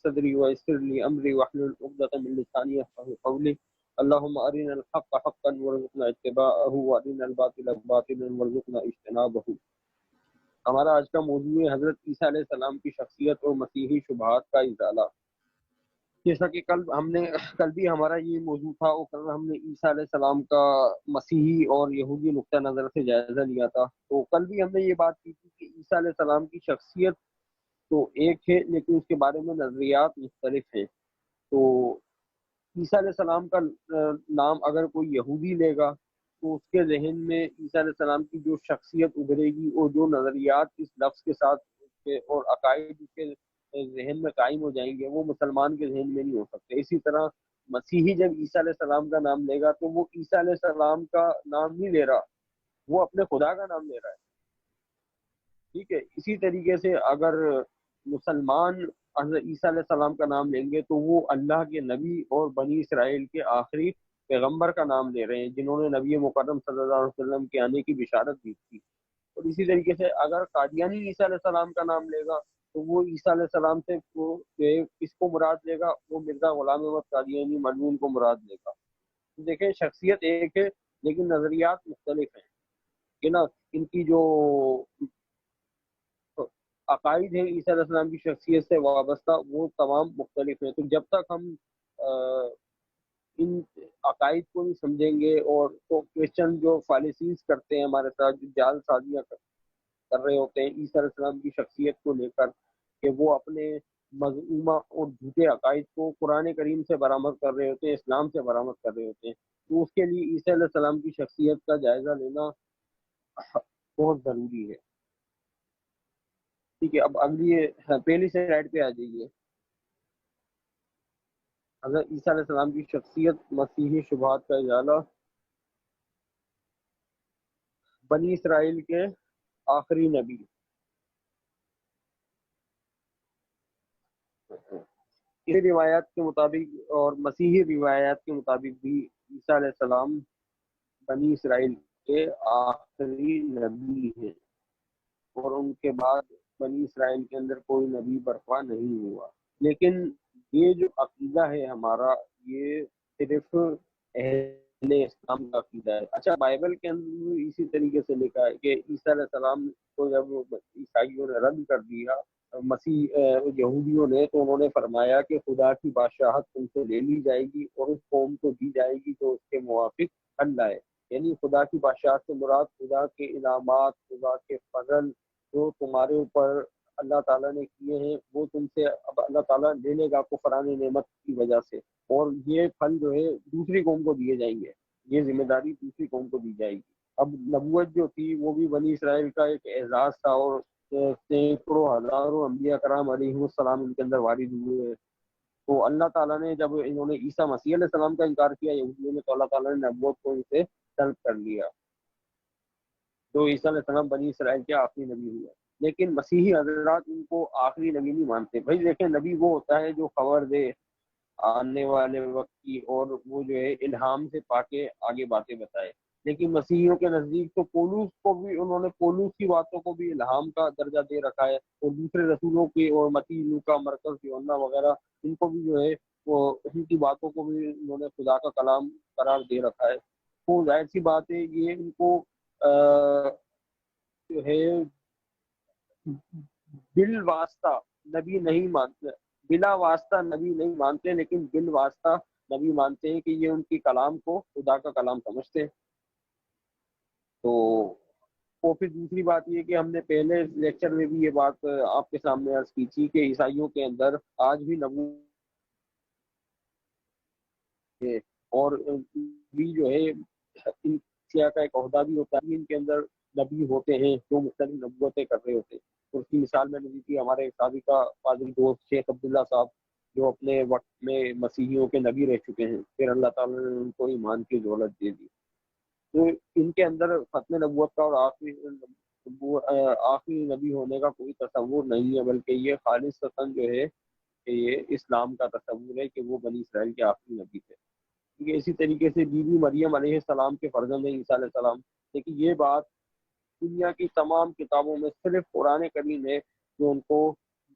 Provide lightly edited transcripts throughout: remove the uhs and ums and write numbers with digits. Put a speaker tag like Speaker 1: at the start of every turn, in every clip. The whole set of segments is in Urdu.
Speaker 1: صدری ويسر لي أمري واحلل عقدة من لساني يفقهوا قولي اللهم أرنا الحق حقا وارزقنا اتباعه وأرنا الباطل باطلا وارزقنا اجتنابه۔ ہمارا آج کا موضوع ہے حضرت عیسیٰ علیہ السلام کی شخصیت اور مسیحی شبہات کا ازالہ۔ جیسا کہ کل بھی ہمارا یہ موضوع تھا، اور کل ہم نے عیسیٰ علیہ السلام کا مسیحی اور یہودی نقطہ نظر سے جائزہ لیا تھا۔ تو کل بھی ہم نے یہ بات کی تھی کہ عیسیٰ علیہ السلام کی شخصیت تو ایک ہے، لیکن اس کے بارے میں نظریات مختلف ہیں۔ تو عیسیٰ علیہ السلام کا نام اگر کوئی یہودی لے گا تو اس کے ذہن میں عیسیٰ علیہ السلام کی جو شخصیت ابھرے گی اور جو نظریات اس لفظ کے ساتھ اور عقائد اس کے ذہن میں قائم ہو جائیں گے، وہ مسلمان کے ذہن میں نہیں ہو سکتے۔ اسی طرح مسیحی جب عیسیٰ علیہ السلام کا نام لے گا تو وہ عیسیٰ علیہ السلام کا نام نہیں لے رہا، وہ اپنے خدا کا نام لے رہا ہے، ٹھیک ہے۔ اسی طریقے سے اگر مسلمان حضرت عیسیٰ علیہ السلام کا نام لیں گے تو وہ اللہ کے نبی اور بنی اسرائیل کے آخری پیغمبر کا نام لے رہے ہیں، جنہوں نے نبی مکرم صلی اللہ علیہ وسلم کے آنے کی بشارت دی تھی۔ اور اسی طریقے سے اگر قادیانی عیسیٰ علیہ السلام کا نام لے گا تو وہ عیسیٰ علیہ السلام سے کس کو مراد لے گا؟ وہ مرزا غلام احمد قادیانی ملعون کو مراد لے گا۔ دیکھیں، شخصیت ایک ہے لیکن نظریات مختلف ہیں کہ نا، ان کی جو عقائد ہیں عیسیٰ علیہ السلام کی شخصیت سے وابستہ وہ تمام مختلف ہیں۔ تو جب تک ہم ان عقائد کو نہیں سمجھیں گے، اور تو کرسچن جو فالسیز کرتے ہیں ہمارے ساتھ، جو جال سازیاں کر رہے ہوتے ہیں عیسیٰ علیہ السلام کی شخصیت کو لے کر، کہ وہ اپنے مذمومہ اور جھوٹے عقائد کو قرآن کریم سے برآمد کر رہے ہوتے ہیں، اسلام سے برآمد کر رہے ہوتے ہیں، تو اس کے لیے عیسیٰ علیہ السلام کی شخصیت کا جائزہ لینا بہت ضروری ہے، ٹھیک ہے۔ اب اگلی پہلی سلائیڈ پہ آ جائیے۔ حضرت عیسیٰ علیہ السلام کی شخصیت، مسیحی شبہات کا ازالہ۔ بنی اسرائیل کے آخری نبی، اس روایات کے مطابق اور مسیحی روایات کے مطابق بھی عیسیٰ علیہ السلام بنی اسرائیل کے آخری نبی ہیں، اور ان کے بعد بنی اسرائیل کے اندر کوئی نبی برپا نہیں ہوا۔ لیکن یہ جو عقیدہ ہے ہمارا، یہ صرف اہل اسلام کا عقیدہ ہے۔ اچھا، بائبل کے اندر اسی طریقے سے لکھا ہے کہ عیسیٰ علیہ السلام کو جب عیسائیوں نے رد کر دیا، یہودیوں نے، تو انہوں نے فرمایا کہ خدا کی بادشاہت تم سے لے لی جائے گی اور اس قوم کو دی جائے گی جو اس کے موافق اللہ ہے۔ یعنی خدا کی بادشاہت سے مراد خدا کے انعامات، خدا کے فضل جو تمہارے اوپر اللہ تعالیٰ نے کیے ہیں، وہ تم سے اب اللہ تعالیٰ لے لے گا کفران نعمت کی وجہ سے، اور یہ پھل جو ہے دوسری قوم کو دیے جائیں گے، یہ ذمہ داری دوسری قوم کو دی جائے گی۔ اب نبوت جو تھی وہ بھی بنی اسرائیل کا ایک اعزاز تھا، اور سینکڑوں ہزاروں انبیاء کرام علیہ السلام ان کے اندر وارد ہوئے۔ تو اللہ تعالیٰ نے جب انہوں نے عیسیٰ مسیح علیہ السلام کا انکار کیا یہودیوں نے، تو اللہ تعالیٰ نے نبوت کو ان سے طلب کر لیا، تو عیسیٰ علیہ السلام بنی اسرائیل کے آخری نبی ہوئے۔ لیکن مسیحی حضرات ان کو آخری نبی نہیں مانتے۔ بھائی دیکھیں، نبی وہ ہوتا ہے جو خبر دے آنے والے وقت کی، اور وہ جو ہے الہام سے پا کے آگے باتیں بتائے۔ لیکن مسیحیوں کے نزدیک تو پولوس کو بھی، انہوں نے پولوس کی باتوں کو بھی الہام کا درجہ دے رکھا ہے، اور دوسرے رسولوں کی، اور متی، لوکا، مرکز، یوحنا وغیرہ، ان کو بھی جو ہے وہ ان کی باتوں کو بھی انہوں نے خدا کا کلام قرار دے رکھا ہے۔ تو ظاہر سی بات ہے یہ ان کو جو ہے بال واسطہ نبی نہیں مانتے، بلا واسطہ نبی نہیں مانتے، لیکن بال واسطہ نبی مانتے ہیں کہ یہ ان کی کلام کو خدا کا کلام سمجھتے ہیں۔ تو پھر دوسری بات یہ کہ ہم نے پہلے لیکچر میں بھی یہ بات آپ کے سامنے عرض کی تھی کہ عیسائیوں کے اندر آج بھی نبوت ہے، اور بھی جو ہے ان کا ایک عہدہ بھی ہوتا ہے، ان کے اندر نبی ہوتے ہیں جو مختلف نبوتیں کر رہے ہوتے ہیں۔ اور اس کی مثال میں نے دی تھی ہمارے سابقہ پادری دوست شیخ عبداللہ صاحب، جو اپنے وقت میں مسیحیوں کے نبی رہ چکے ہیں، پھر اللہ تعالیٰ نے ان کو ایمان کی دولت دے دی۔ تو ان کے اندر ختم نبوت کا اور آخری نبی ہونے کا کوئی تصور نہیں ہے، بلکہ یہ خالصتاً جو ہے کہ یہ اسلام کا تصور ہے کہ وہ بنی اسرائیل کے آخری نبی تھے۔ اسی طریقے سے بی بی مریم علیہ السلام کے فرزند ہیں عیسیٰ علیہ السلام، لیکن یہ بات دنیا کی تمام کتابوں میں صرف قرآن کریم ہے جو ان کو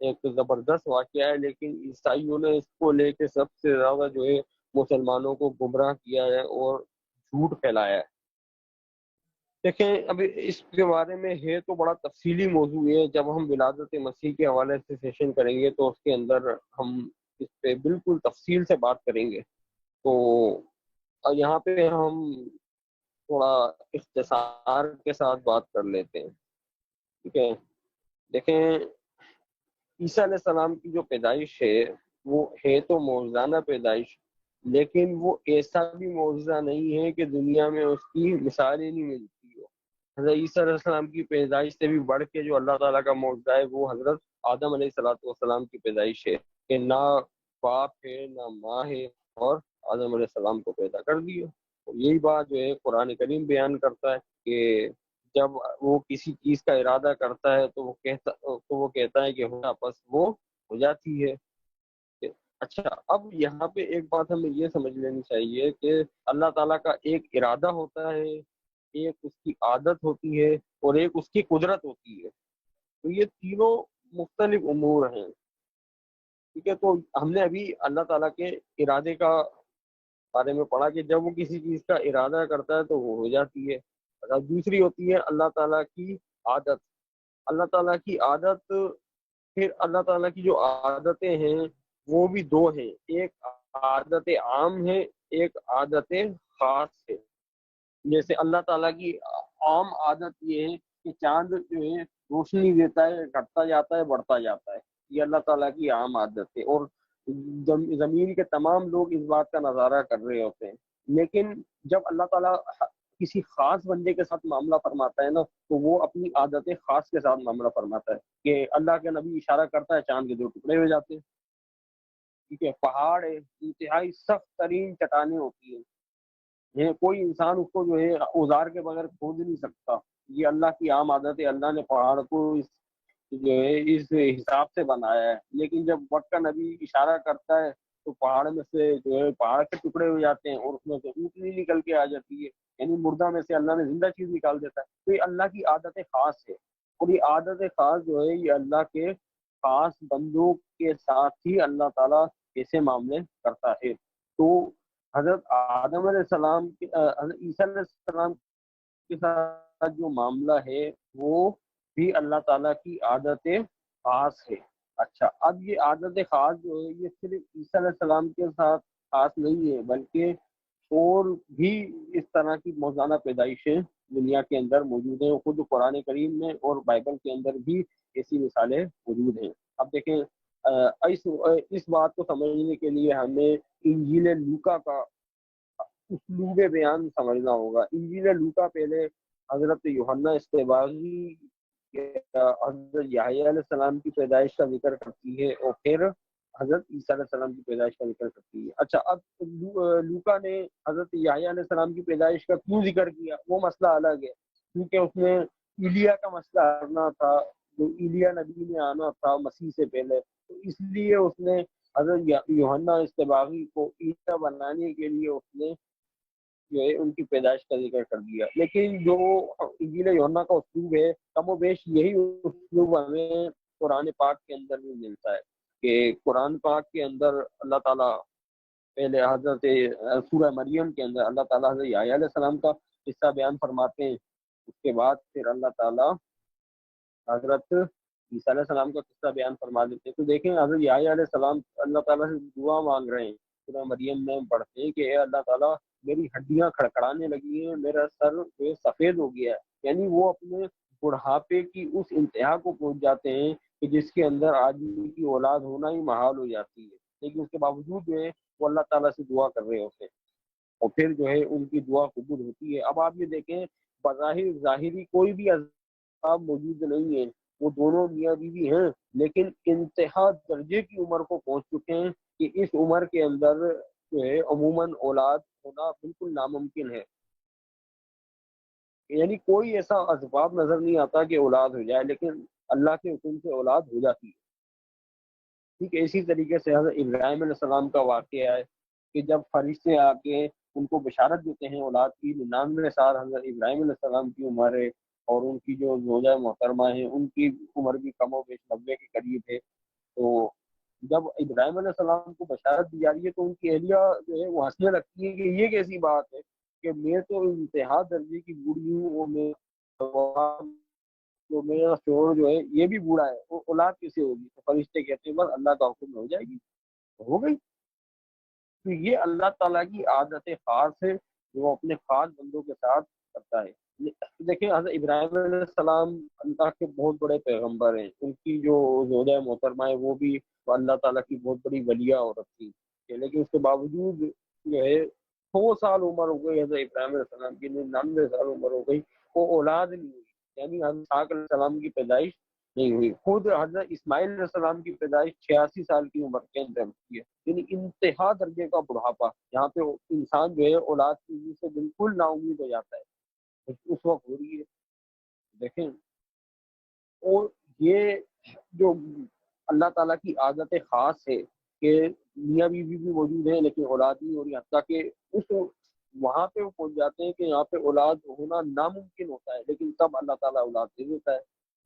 Speaker 1: ایک زبردست واقعہ ہے، لیکن عیسائیوں نے اس کو لے کے سب سے زیادہ جو ہے مسلمانوں کو گمراہ کیا ہے اور جھوٹ پھیلایا ہے۔ دیکھیں ابھی اس کے بارے میں ہے تو بڑا تفصیلی موضوع ہے، جب ہم ولادت مسیح کے حوالے سے سیشن کریں گے تو اس کے اندر ہم اس پہ بالکل تفصیل سے بات کریں گے۔ تو یہاں پہ ہم تھوڑا اختصار کے ساتھ بات کر لیتے ہیں، ٹھیک ہے؟ دیکھیں عیسیٰ علیہ السلام کی جو پیدائش ہے وہ ہے تو معجزانہ پیدائش، لیکن وہ ایسا بھی معجزہ نہیں ہے کہ دنیا میں اس کی مثال ہی نہیں ملتی ہو۔ حضرت عیسیٰ علیہ السلام کی پیدائش سے بھی بڑھ کے جو اللہ تعالیٰ کا معجزہ ہے وہ حضرت آدم علیہ السلام کی پیدائش ہے، کہ نہ باپ ہے نہ ماں ہے اور آدم علیہ السلام کو پیدا کر دیا۔ یہی بات جو ہے قرآن کریم بیان کرتا ہے کہ جب وہ کسی چیز کا ارادہ کرتا ہے تو وہ کہتا ہے کہ ہونا، پس وہ ہو جاتی ہے۔ اچھا، اب یہاں پہ ایک بات ہمیں یہ سمجھ لینی چاہیے کہ اللہ تعالیٰ کا ایک ارادہ ہوتا ہے، ایک اس کی عادت ہوتی ہے اور ایک اس کی قدرت ہوتی ہے۔ تو یہ تینوں مختلف امور ہیں، ٹھیک ہے؟ تو ہم نے ابھی اللہ تعالیٰ کے ارادے کا بارے میں پڑھا کہ جب وہ کسی چیز کا ارادہ کرتا ہے تو وہ ہو جاتی ہے۔ اور دوسری ہوتی ہے اللہ تعالیٰ کی عادت۔ اللہ تعالیٰ کی عادت، پھر اللہ تعالیٰ کی جو عادتیں ہیں وہ بھی دو ہیں، ایک عادت عام ہے، ایک عادت خاص ہے۔ جیسے اللہ تعالیٰ کی عام عادت یہ ہے کہ چاند جو ہے روشنی دیتا ہے، گھٹتا جاتا ہے، بڑھتا جاتا ہے، یہ اللہ تعالیٰ کی عام عادت ہے، اور زمین کے تمام لوگ اس بات کا نظارہ کر رہے ہوتے ہیں۔ لیکن جب اللہ تعالیٰ کسی خاص بندے کے ساتھ معاملہ فرماتا ہے نا، تو وہ اپنی عادت خاص کے ساتھ معاملہ فرماتا ہے، کہ اللہ کے نبی اشارہ کرتا ہے چاند کے دو ٹکڑے ہو جاتے ہیں، ٹھیک ہے؟ پہاڑ ہے، انتہائی سخت ترین چٹانیں ہوتی ہیں، یہ کوئی انسان اس کو جو ہے اوزار کے بغیر کھود نہیں سکتا، یہ اللہ کی عام عادت ہے۔ اللہ نے پہاڑ کو جو ہے اس حساب سے بنایا ہے، لیکن جب وقت کا نبی اشارہ کرتا ہے تو پہاڑ میں سے جو ہے پہاڑ کے ٹکڑے ہو جاتے ہیں اور اس میں سے اونٹنی نکل کے آ جاتی ہے، یعنی مردہ میں سے اللہ نے زندہ چیز نکال دیتا ہے۔ تو یہ اللہ کی عادت خاص ہے، اور یہ عادت خاص جو ہے یہ اللہ کے خاص بندوں کے ساتھ ہی اللہ تعالیٰ ایسے معاملے کرتا ہے۔ تو حضرت آدم علیہ السلام حضرت عیسیٰ علیہ السلام کے ساتھ جو معاملہ ہے وہ بھی اللہ تعالیٰ کی عادت خاص ہے۔ اچھا، اب یہ عادت خاص جو ہے یہ صرف عیسیٰ علیہ السلام کے ساتھ خاص نہیں ہے، بلکہ اور بھی اس طرح کی موزانہ پیدائشیں دنیا کے اندر موجود ہیں۔ خود قرآن کریم میں اور بائبل کے اندر بھی ایسی مثالیں موجود ہیں۔ اب دیکھیں اس بات کو سمجھنے کے لیے ہمیں انجیل لوکا کا اسلوب بیان سمجھنا ہوگا۔ انجیل لوکا پہلے حضرت یوحنا استباغی حضرت یحییٰ علیہ السلام کی پیدائش کا ذکر کرتی ہے، اور پھر حضرت عیسیٰ علیہ السلام کی پیدائش کا ذکر کرتی ہے۔ اچھا، اب لوکا نے حضرت یحییٰ علیہ السلام کی پیدائش کا کیوں ذکر کیا وہ مسئلہ الگ ہے، کیونکہ اس میں ایلیا کا مسئلہ آنا تھا، جو ایلیا نبی نے آنا تھا مسیح سے پہلے، تو اس لیے اس نے حضرت یوحنا استباغی کو عیسیٰ بنانے کے لیے اس نے جو ہے ان کی پیدائش کا ذکر کر دیا۔ لیکن جو انجیل یوحنا کا اسلوب ہے کم و بیش یہی اسلوب ہمیں قرآن پاک کے اندر بھی ملتا ہے، کہ قرآن پاک کے اندر اللہ تعالیٰ پہلے حضرت سورہ مریم کے اندر اللہ تعالیٰ حضرت یحییٰ علیہ السلام کا قصہ بیان فرماتے ہیں، اس کے بعد پھر اللہ تعالیٰ حضرت عیسیٰ علیہ السلام کا قصہ بیان فرما دیتے ہیں۔ تو دیکھیں حضرت یحییٰ علیہ السلام اللہ تعالیٰ سے دعا مانگ رہے ہیں، سورہ مریم میں پڑھتے ہیں کہ اے اللہ تعالیٰ میری ہڈیاں کھڑکھڑانے لگی ہیں، میرا سر جو سفید ہو گیا ہے، یعنی وہ اپنے بڑھاپے کی اس انتہا کو پہنچ جاتے ہیں کہ جس کے اندر آدمی کی اولاد ہونا ہی محال ہو جاتی ہے، لیکن اس کے باوجود جو ہے وہ اللہ تعالیٰ سے دعا کر رہے ہوتے ہیں، اور پھر جو ہے ان کی دعا قبول ہوتی ہے۔ اب آپ یہ دیکھیں بظاہر ظاہری کوئی بھی عذاب موجود نہیں ہے، وہ دونوں میاں بیوی ہیں، لیکن انتہا درجے کی عمر کو پہنچ چکے ہیں کہ اس عمر کے اندر جو ہے عموماً اولاد ہونا بالکل ناممکن ہے، یعنی کوئی ایسا اسباب نظر نہیں آتا کہ اولاد ہو جائے، لیکن اللہ کے حکم سے اولاد ہو جاتی ہے۔ ٹھیک ہے، اسی طریقے سے حضرت ابراہیم علیہ السلام کا واقعہ ہے کہ جب فرشتے آ کے ان کو بشارت دیتے ہیں اولاد کی، 99 سال حضرت ابراہیم علیہ السلام کی عمر ہے، اور ان کی جو زوجہ محترمہ ہیں ان کی عمر بھی کم و بیش 90 کے قریب ہے، تو جب ابراہیم علیہ السلام کو بشارت دی جا رہی ہے تو ان کی اہلیہ جو ہے وہ ہنسنے لگتی ہے کہ یہ کیسی بات ہے کہ میں تو انتہا درجے کی بوڑھی ہوں اور میں جو میرا شوہر جو ہے یہ بھی بوڑھا ہے، وہ اولاد کیسے ہوگی؟ تو فرشتے کہتے ہیں بس اللہ کا حکم ہو جائے گی، ہو گئی۔ تو یہ اللہ تعالیٰ کی عادت خاص ہے جو وہ اپنے خاص بندوں کے ساتھ کرتا ہے۔ دیکھیں حضرت ابراہیم علیہ السلام اللہ کے بہت بڑے پیغمبر ہیں، ان کی جو زوجہ محترمہ ہے وہ بھی اللہ تعالیٰ کی بہت بڑی ولیہ عورت تھی، لیکن اس کے باوجود جو ہے 100 سال عمر ہو گئی حضرت ابراہیم علیہ السلام کی، 99 سال عمر ہو گئی، وہ اولاد نہیں ہوئی، یعنی حضرت اسحاق علیہ السلام کی پیدائش نہیں ہوئی۔ خود حضرت اسماعیل علیہ السلام کی پیدائش 86 سال کی عمر کے اندر ہوئی ہے، یعنی انتہا درجے کا بڑھاپا، جہاں پہ انسان جو ہے اولاد کی وجہ سے بالکل نا امید ہو جاتا ہے، اس وقت ہو رہی ہے۔ دیکھیں، اور یہ جو اللہ تعالیٰ کی عادت خاص ہے کہ میاں بیوی بھی موجود ہیں لیکن اولاد نہیں ہو رہی، حتیٰ کہ اس وہاں پہ وہ پہنچ جاتے ہیں کہ یہاں پہ اولاد ہونا ناممکن ہوتا ہے، لیکن تب اللہ تعالیٰ اولاد دے دیتا ہے۔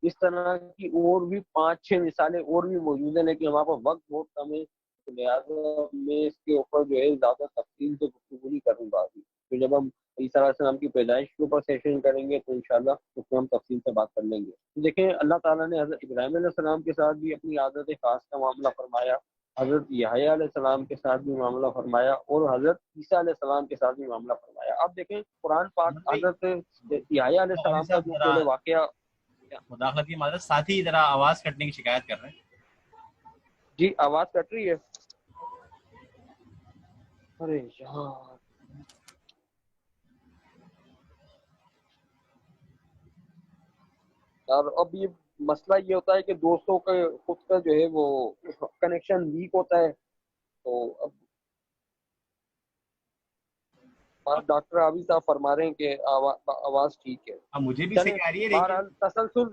Speaker 1: اس طرح کی اور بھی 5-6 مثالیں اور بھی موجود ہیں، لیکن ہمارے پاس وقت بہت کم ہے، تو لہٰذا میں اس کے اوپر جو ہے زیادہ تفصیل سے گفتگو نہیں کروں گا ابھی۔ تو جب ہم عیسیٰ علیہ السلام کی پیدائش کے اوپر سیشن کریں گے تو انشاءاللہ اس میں ہم تفصیل سے بات کر لیں گے۔ دیکھیں، اللہ تعالیٰ نے حضرت ابراہیم علیہ السلام کے ساتھ بھی اپنی عادت خاص کا معاملہ فرمایا، حضرت یحییٰ علیہ السلام کے ساتھ بھی معاملہ فرمایا، اور حضرت عیسیٰ علیہ السلام کے ساتھ بھی معاملہ فرمایا۔ اب دیکھیں قرآن پاک حضرت یحییٰ علیہ السلام کا جو پہلے واقعہ،
Speaker 2: مداخلت کی معذرت، ساتھی ذرا آواز کٹنے کی شکایت کر رہے ہیں۔
Speaker 1: جی آواز کٹ رہی ہے؟ ارے یار، اب یہ مسئلہ یہ ہوتا ہے کہ دوستوں کا خود کا جو ہے وہ کنیکشن ویک ہوتا ہے، تو اب ڈاکٹر عابد صاحب فرما رہے ہیں کہ آواز ٹھیک ہے،
Speaker 2: مجھے بھی
Speaker 1: چلیں
Speaker 2: صحیح آ رہی ہے،
Speaker 1: بہرحال تسلسل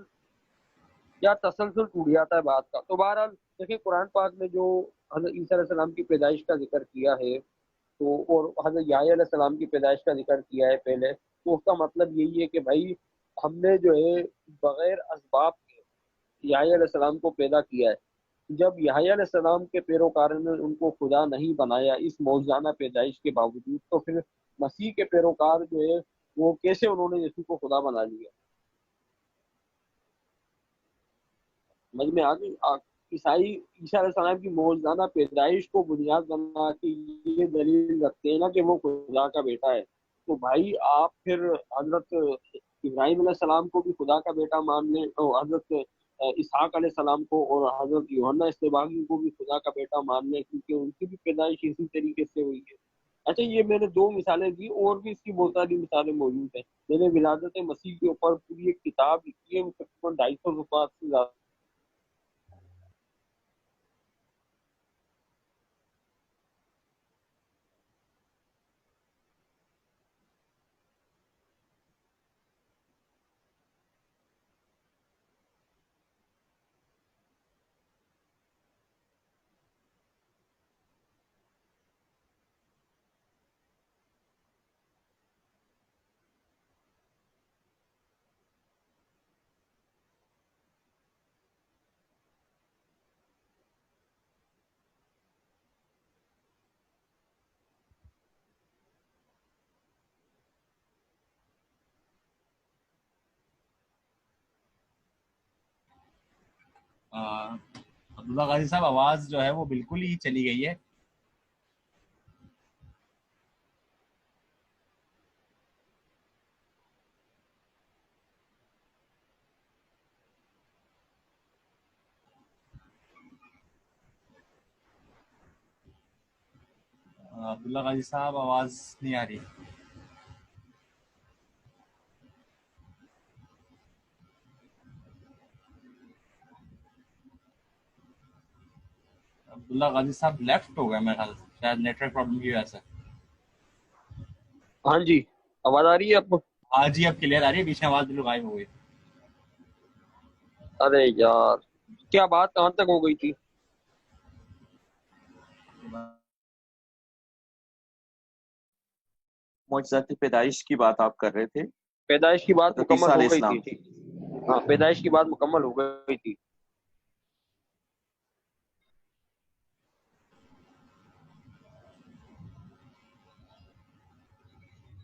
Speaker 1: ٹوٹ جاتا ہے بات کا۔ تو بہرحال دیکھیں قرآن پاک نے جو حضرت عیسیٰ علیہ السلام کی پیدائش کا ذکر کیا ہے تو، اور حضرت یحییٰ علیہ السلام کی پیدائش کا ذکر کیا ہے پہلے، تو اس کا مطلب یہی ہے کہ بھائی ہم نے جو ہے بغیر اسباب کے یحییٰ علیہ السلام کو پیدا کیا ہے۔ جب یحییٰ علیہ السلام کے پیروکاروں نے ان کو خدا نہیں بنایا اس موجزانہ پیدائش کے باوجود، تو پھر مسیح کے پیروکار جو ہے وہ کیسے انہوں نے یسوع کو خدا بنا لیا؟ سمجھ میں آ گئی؟ عیسائی عیسیٰ علیہ السلام کی موجزانہ پیدائش کو بنیاد بنا کے یہ دلیل رکھتے ہیں نا کہ وہ خدا کا بیٹا ہے، تو بھائی آپ پھر حضرت ابراہیم علیہ السلام کو بھی خدا کا بیٹا مان لیں، اور حضرت اسحاق علیہ السلام کو اور حضرت یوحنا اصطباغی کو بھی خدا کا بیٹا مان لیں، کیونکہ ان کی بھی پیدائش اسی طریقے سے ہوئی ہے۔ اچھا، یہ میں نے 2 مثالیں دی، اور بھی اس کی بہت ساری مثالیں موجود ہیں۔ میں نے ولادت مسیح کے اوپر پوری ایک کتاب لکھی ہے، وہ تقریباً 250 صفحات سے زیادہ۔
Speaker 2: عبداللہ غازی صاحب، آواز جو ہے وہ بالکل ہی چلی گئی ہے۔ عبداللہ غازی صاحب آواز نہیں آ رہی۔ عبداللہ غازی صاحب لیفٹ ہو گئے میرے خیال سے، شاید نیٹ ورک پرابلم کی وجہ سے۔
Speaker 1: ہاں جی، آواز آ رہی ہے اب؟
Speaker 2: ہاں جی، اب کلیئر آ رہی ہے، بیچ میں آواز بالکل غائب ہو گئی۔
Speaker 1: ارے یار، کیا بات کہاں تک ہو گئی تھی؟
Speaker 3: معجزات پیدائش کی بات آپ کر رہے تھے،
Speaker 1: پیدائش کی بات مکمل ہو گئی
Speaker 3: السلام
Speaker 1: تھی۔ ہاں، پیدائش کی بات مکمل ہو گئی تھی۔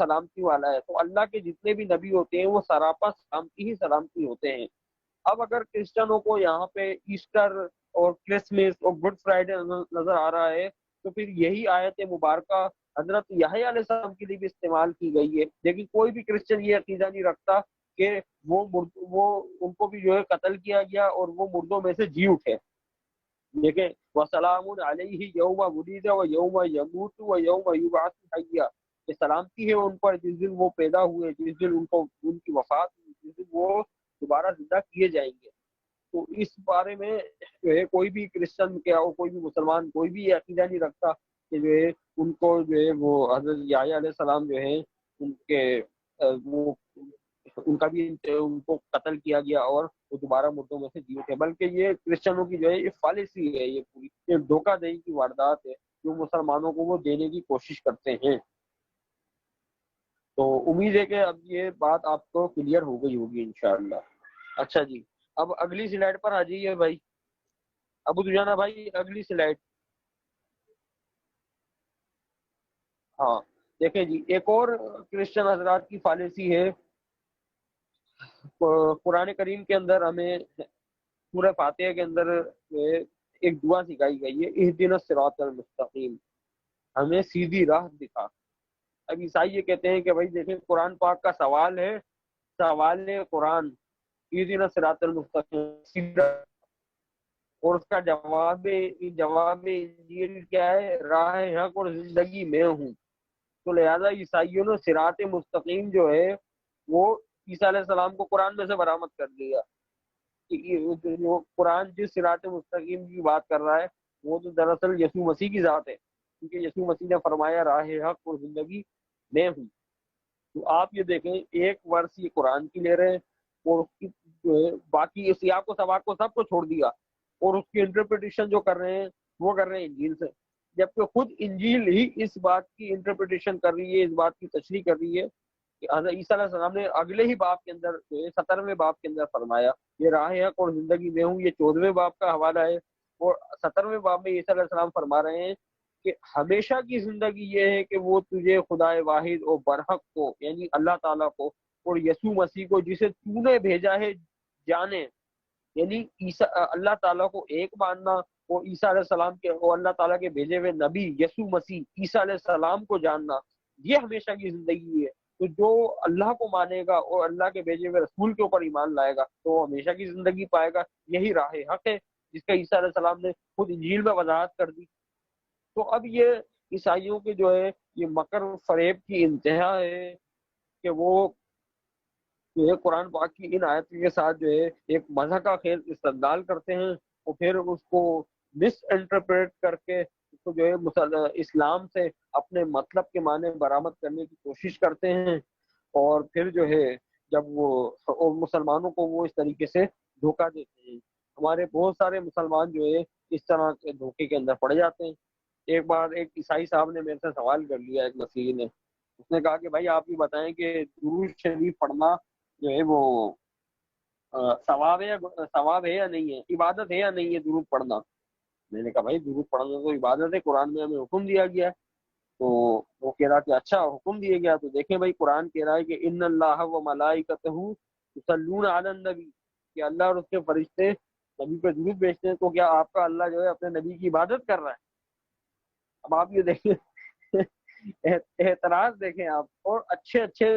Speaker 1: سلامتی والا ہے. تو اللہ کے جتنے بھی نبی ہوتے ہیں وہ سراپا سلامتی ہی سلامتی ہوتے ہیں. اب اگر کرسچنوں کو یہاں پہ ایسٹر اور کرسمس اور گڈ فرائیڈے نظر آ رہا ہے تو پھر یہی آیت مبارکہ حضرت یحییٰ علیہ السلام کے لیے بھی استعمال کی گئی ہے. لیکن کوئی بھی کرسچن یہ عقیدہ نہیں رکھتا کہ وہ ان کو بھی جو ہے قتل کیا گیا اور وہ مردوں میں سے جی اٹھے. دیکھیں وَسَلَامٌ عَلَيْهِ يَوْمَ وُلِدَ وَيَوْمَ يَمُوتُ وَيَوْمَ يُبْعَثُ حَيًّا، کہ سلامتی ہے ان پر جس دن وہ پیدا ہوئے، جس دن ان کی وفات ہوئی، جس دن وہ دوبارہ زندہ کیے جائیں گے. تو اس بارے میں جو ہے کوئی بھی کرسچن کیا ہو، کوئی بھی مسلمان، کوئی بھی یہ عقیدہ نہیں رکھتا کہ جو ہے ان کو جو ہے وہ حضرت یحییٰ علیہ السلام جو ہے ان کے وہ ان کا بھی ان کو قتل کیا گیا اور وہ دوبارہ مردوں میں سے جی اٹھے. بلکہ یہ کرسچنوں کی جو ہے یہ پالیسی ہے، یہ پوری یہ دھوکہ دہی کی واردات ہے جو مسلمانوں کو وہ دینے کی کوشش کرتے ہیں. تو امید ہے کہ اب یہ بات آپ کو کلیئر ہو گئی ہوگی انشاءاللہ. اچھا جی، اب اگلی سلائیڈ پر آ جائیے بھائی ابو دجانہ بھائی، اگلی سلائیڈ. ہاں دیکھیں جی، ایک اور کرسچن حضرات کی پالیسی ہے. قرآن کریم کے اندر ہمیں سورہ فاتحہ کے اندر ایک دعا سکھائی گئی ہے، اہدنا الصراط المستقیم، ہمیں سیدھی راہ دکھا. اب عیسائی یہ کہتے ہیں کہ بھائی دیکھیں قرآن پاک کا سوال ہے قرآن، اہدنا الصراط المستقیم، اور اس کا جواب انجیل کیا ہے؟ راہ حق اور زندگی میں ہوں. تو لہذا عیسائیوں نے صراط مستقیم جو ہے وہ عیسیٰ علیہ السلام کو قرآن میں سے برآمد کر دیا. قرآن جس صراط مستقیم کی بات کر رہا ہے وہ تو دراصل یسوع مسیح کی ذات ہے، کیونکہ یسوع مسیح نے فرمایا راہ حق اور زندگی میں ہوں. تو آپ یہ دیکھیں ایک ورس یہ قرآن کی لے رہے ہیں اور اس کی جو ہے باقی سیاق و سباق کو سب کو چھوڑ دیا اور اس کی انٹرپریٹیشن جو کر رہے ہیں وہ کر رہے ہیں انجیل سے، جبکہ خود انجیل ہی اس بات کی انٹرپریٹیشن کر رہی ہے، اس بات کی تشریح کر رہی ہے کہ حضرت عیسیٰ علیہ السلام نے اگلے ہی باب کے اندر 17ویں باب کے اندر فرمایا یہ راہ حق اور زندگی میں ہوں. یہ 14ویں باب کا حوالہ ہے اور 17ویں باب میں عیسیٰ علیہ السلام فرما رہے ہیں کہ ہمیشہ کی زندگی یہ ہے کہ وہ تجھے خدا واحد اور برحق کو یعنی اللہ تعالیٰ کو اور یسوع مسیح کو جسے تو نے بھیجا ہے جانے، یعنی اللہ تعالیٰ کو ایک ماننا اور عیسیٰ علیہ السلام کے اور اللہ تعالیٰ کے بھیجے ہوئے نبی یسوع مسیح عیسیٰ علیہ السلام کو جاننا، یہ ہمیشہ کی زندگی ہے. تو جو اللہ کو مانے گا اور اللہ کے بھیجے ہوئے رسول کے اوپر ایمان لائے گا تو وہ ہمیشہ کی زندگی پائے گا. یہی راہ حق ہے جس کا عیسیٰ علیہ السلام نے خود انجیل میں وضاحت کر دی. تو اب یہ عیسائیوں کے جو ہے یہ مکر فریب کی انتہا ہے کہ وہ جو ہے قرآن پاک کی ان آیتوں کے ساتھ جو ہے ایک مذہب کا خیز استدلال کرتے ہیں اور پھر اس کو مس انٹرپریٹ کر کے اس کو جو ہے اسلام سے اپنے مطلب کے معنی برآمد کرنے کی کوشش کرتے ہیں اور پھر جو ہے جب وہ مسلمانوں کو وہ اس طریقے سے دھوکہ دیتے ہیں. ہمارے بہت سارے مسلمان جو ہے اس طرح کے دھوکے کے اندر پڑ جاتے ہیں. ایک بار ایک عیسائی صاحب نے میرے سے سوال کر لیا، ایک مسیحی نے، اس نے کہا کہ بھائی آپ یہ بتائیں کہ درود شریف پڑھنا جو ہے وہ ثواب ہے یا نہیں ہے، عبادت ہے یا نہیں ہے درود پڑھنا. میں نے کہا بھائی درود پڑھنا تو عبادت ہے، قرآن میں ہمیں حکم دیا گیا ہے. تو وہ کہہ رہا کہ اچھا حکم دیا گیا، تو دیکھیں بھائی قرآن کہہ رہا ہے کہ ان اللہ و ملائکتہ یصلون علی النبی، کہ اللہ اور اس کے فرشتے نبی پہ درود بھیجتے ہیں. تو کیا آپ کا اللہ جو ہے اپنے نبی کی عبادت کر رہا ہے؟ اب آپ یہ دیکھیں اعتراض دیکھیں آپ. اور اچھے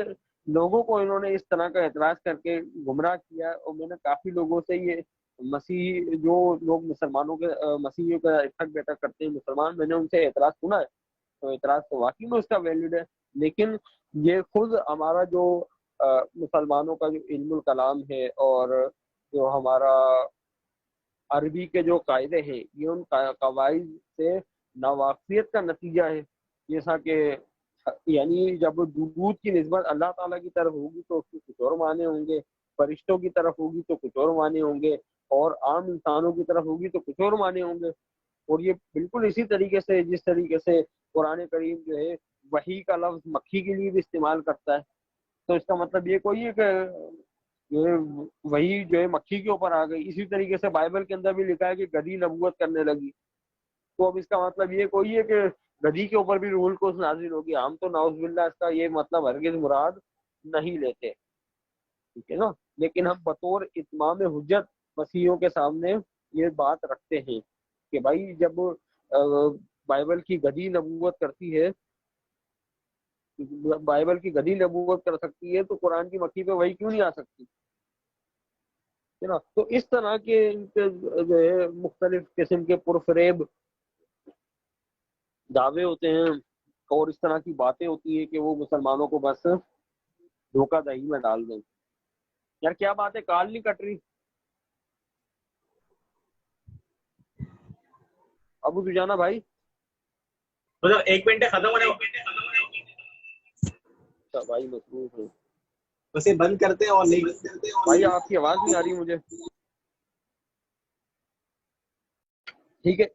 Speaker 1: لوگوں کو انہوں نے اس طرح کا اعتراض کر کے گمراہ کیا. اور میں نے کافی لوگوں سے یہ مسیح جو لوگ مسلمانوں کے مسیحیوں کا ٹھگ بیٹھا کرتے ہیں مسلمان، میں نے ان سے اعتراض سنا ہے. تو اعتراض تو واقعی میں اس کا ویلڈ ہے، لیکن یہ خود ہمارا جو مسلمانوں کا جو علم الکلام ہے اور جو ہمارا عربی کے جو قاعدے ہیں یہ ان قواعد سے ناواقفیت کا نتیجہ ہے. جیسا کہ یعنی جب درود کی نسبت اللہ تعالیٰ کی طرف ہوگی تو اس کے کچھ اور معنی ہوں گے، فرشتوں کی طرف ہوگی تو کچھ اور معنی ہوں گے، اور عام انسانوں کی طرف ہوگی تو کچھ اور معنی ہوں گے. اور یہ بالکل اسی طریقے سے جس طریقے سے قرآن کریم جو ہے وحی کا لفظ مکھی کے لیے بھی استعمال کرتا ہے، تو اس کا مطلب یہ کوئی ہے کہ جو ہے وہی جو ہے مکھی کے اوپر آ گئی. اسی طریقے سے بائبل کے اندر بھی لکھا ہے کہ گدھی نبوت کرنے لگی. تو اب اس کا مطلب یہ کوئی ہے کہ گدھی کے اوپر بھی روح القدس نازل ہوگی. ہم تو نعوذ باللہ اس کا یہ مطلب ہرگز مراد نہیں لیتے, ٹھیک ہے نا, لیکن ہم بطور اتمام حجت مسیحیوں کے سامنے یہ بات رکھتے ہیں کہ بھائی جب بائبل کی گدھی نبوت کرتی ہے, بائبل کی گدھی نبوت کر سکتی ہے, تو قرآن کی مکھی پہ وہی کیوں نہیں آ سکتی, ہے نا. تو اس طرح کے جو ہے مختلف قسم کے پرفریب دعوے ہوتے ہیں اور اس طرح کی باتیں ہوتی ہیں کہ وہ مسلمانوں کو بس دھوکہ دہی میں ڈال دیں. یار کیا بات ہے, کال نہیں کٹ رہی ابو سجانا بھائی؟
Speaker 2: مطلب 1 منٹ ختم ہونے
Speaker 1: اچھا بھائی مصروف ہے
Speaker 2: اسے بند کرتے ہیں اور نہیں
Speaker 1: بھائی, آپ کی آواز نہیں آ رہی مجھے. ٹھیک ہے,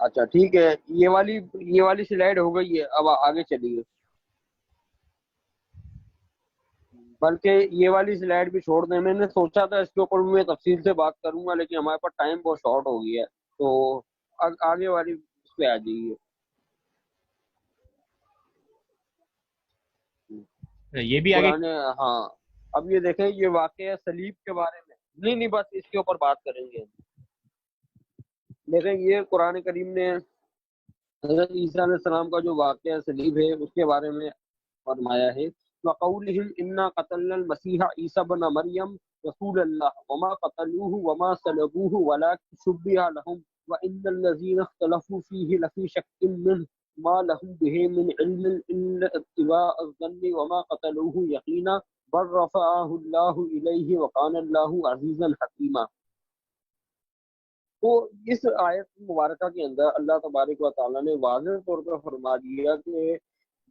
Speaker 1: اچھا ٹھیک ہے, یہ والی سلائڈ ہو گئی ہے, اب آگے چلیے. بلکہ یہ والی سلائڈ بھی چھوڑ دیں, میں نے سوچا تھا اس کے اوپر بھی میں تفصیل سے بات کروں گا, لیکن ہمارے پاس ٹائم بہت شارٹ ہو گیا ہے, تو آگے والی اس پہ آ جائیے.
Speaker 2: یہ بھی آگے
Speaker 1: قرآن, ہاں اب یہ دیکھیں, یہ واقعہ صلیب کے بارے میں نہیں بس اس کے اوپر بات کریں گے. دیکھیں یہ قرآن کریم نے حضرت عیسیٰ علیہ السلام کا جو واقعہ صلیب ہے اس کے بارے میں فرمایا ہے. وَقَوْلِهِمْ إِنَّا قَتَلْنَا الْمَسِيحَ عِيسَى ابْنَ مَرْيَمَ رَسُولَ اللَّهِ وَمَا قَتَلُوهُ وَمَا صَلَبُوهُ وَلَكِنْ شُبِّهَ لَهُمْ وَإِنَّ الَّذِينَ اخْتَلَفُوا فِيهِ لَفِي شَكٍّ مِّنْهُ مَا لَهُم بِهِ مِنْ عِلْمٍ إِلَّا اتِّبَاعَ الظَّنِّ وَمَا قَتَلُوهُ يَقِينًا بَل رَّفَعَهُ اللَّهُ إِلَيْهِ وَكَانَ اللَّهُ عَزِيزًا حَكِيمًا. تو اس آیت مبارکہ کے اندر اللہ تبارک و تعالیٰ نے واضح طور پر فرما دیا کہ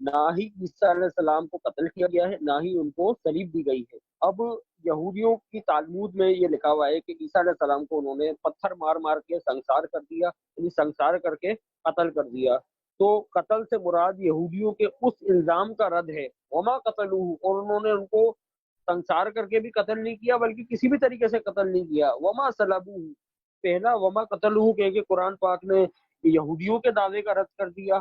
Speaker 1: نہ ہی عیسیٰ علیہ السلام کو قتل کیا گیا ہے, نہ ہی ان کو صلیب دی گئی ہے. اب یہودیوں کی تالمود میں یہ لکھا ہوا ہے کہ عیسیٰ علیہ السلام کو انہوں نے پتھر مار مار کے سنسار کر دیا, یعنی سنسار کر کے قتل کر دیا. تو قتل سے مراد یہودیوں کے اس الزام کا رد ہے. وما قتلوہ, اور انہوں نے ان کو سنسار کر کے بھی قتل نہیں کیا بلکہ کسی بھی طریقے سے قتل نہیں کیا. وما صلبوہ, پہلا وما قتلوہ کہہ کے قرآن پاک نے یہودیوں کے دعوے کا رد کر دیا,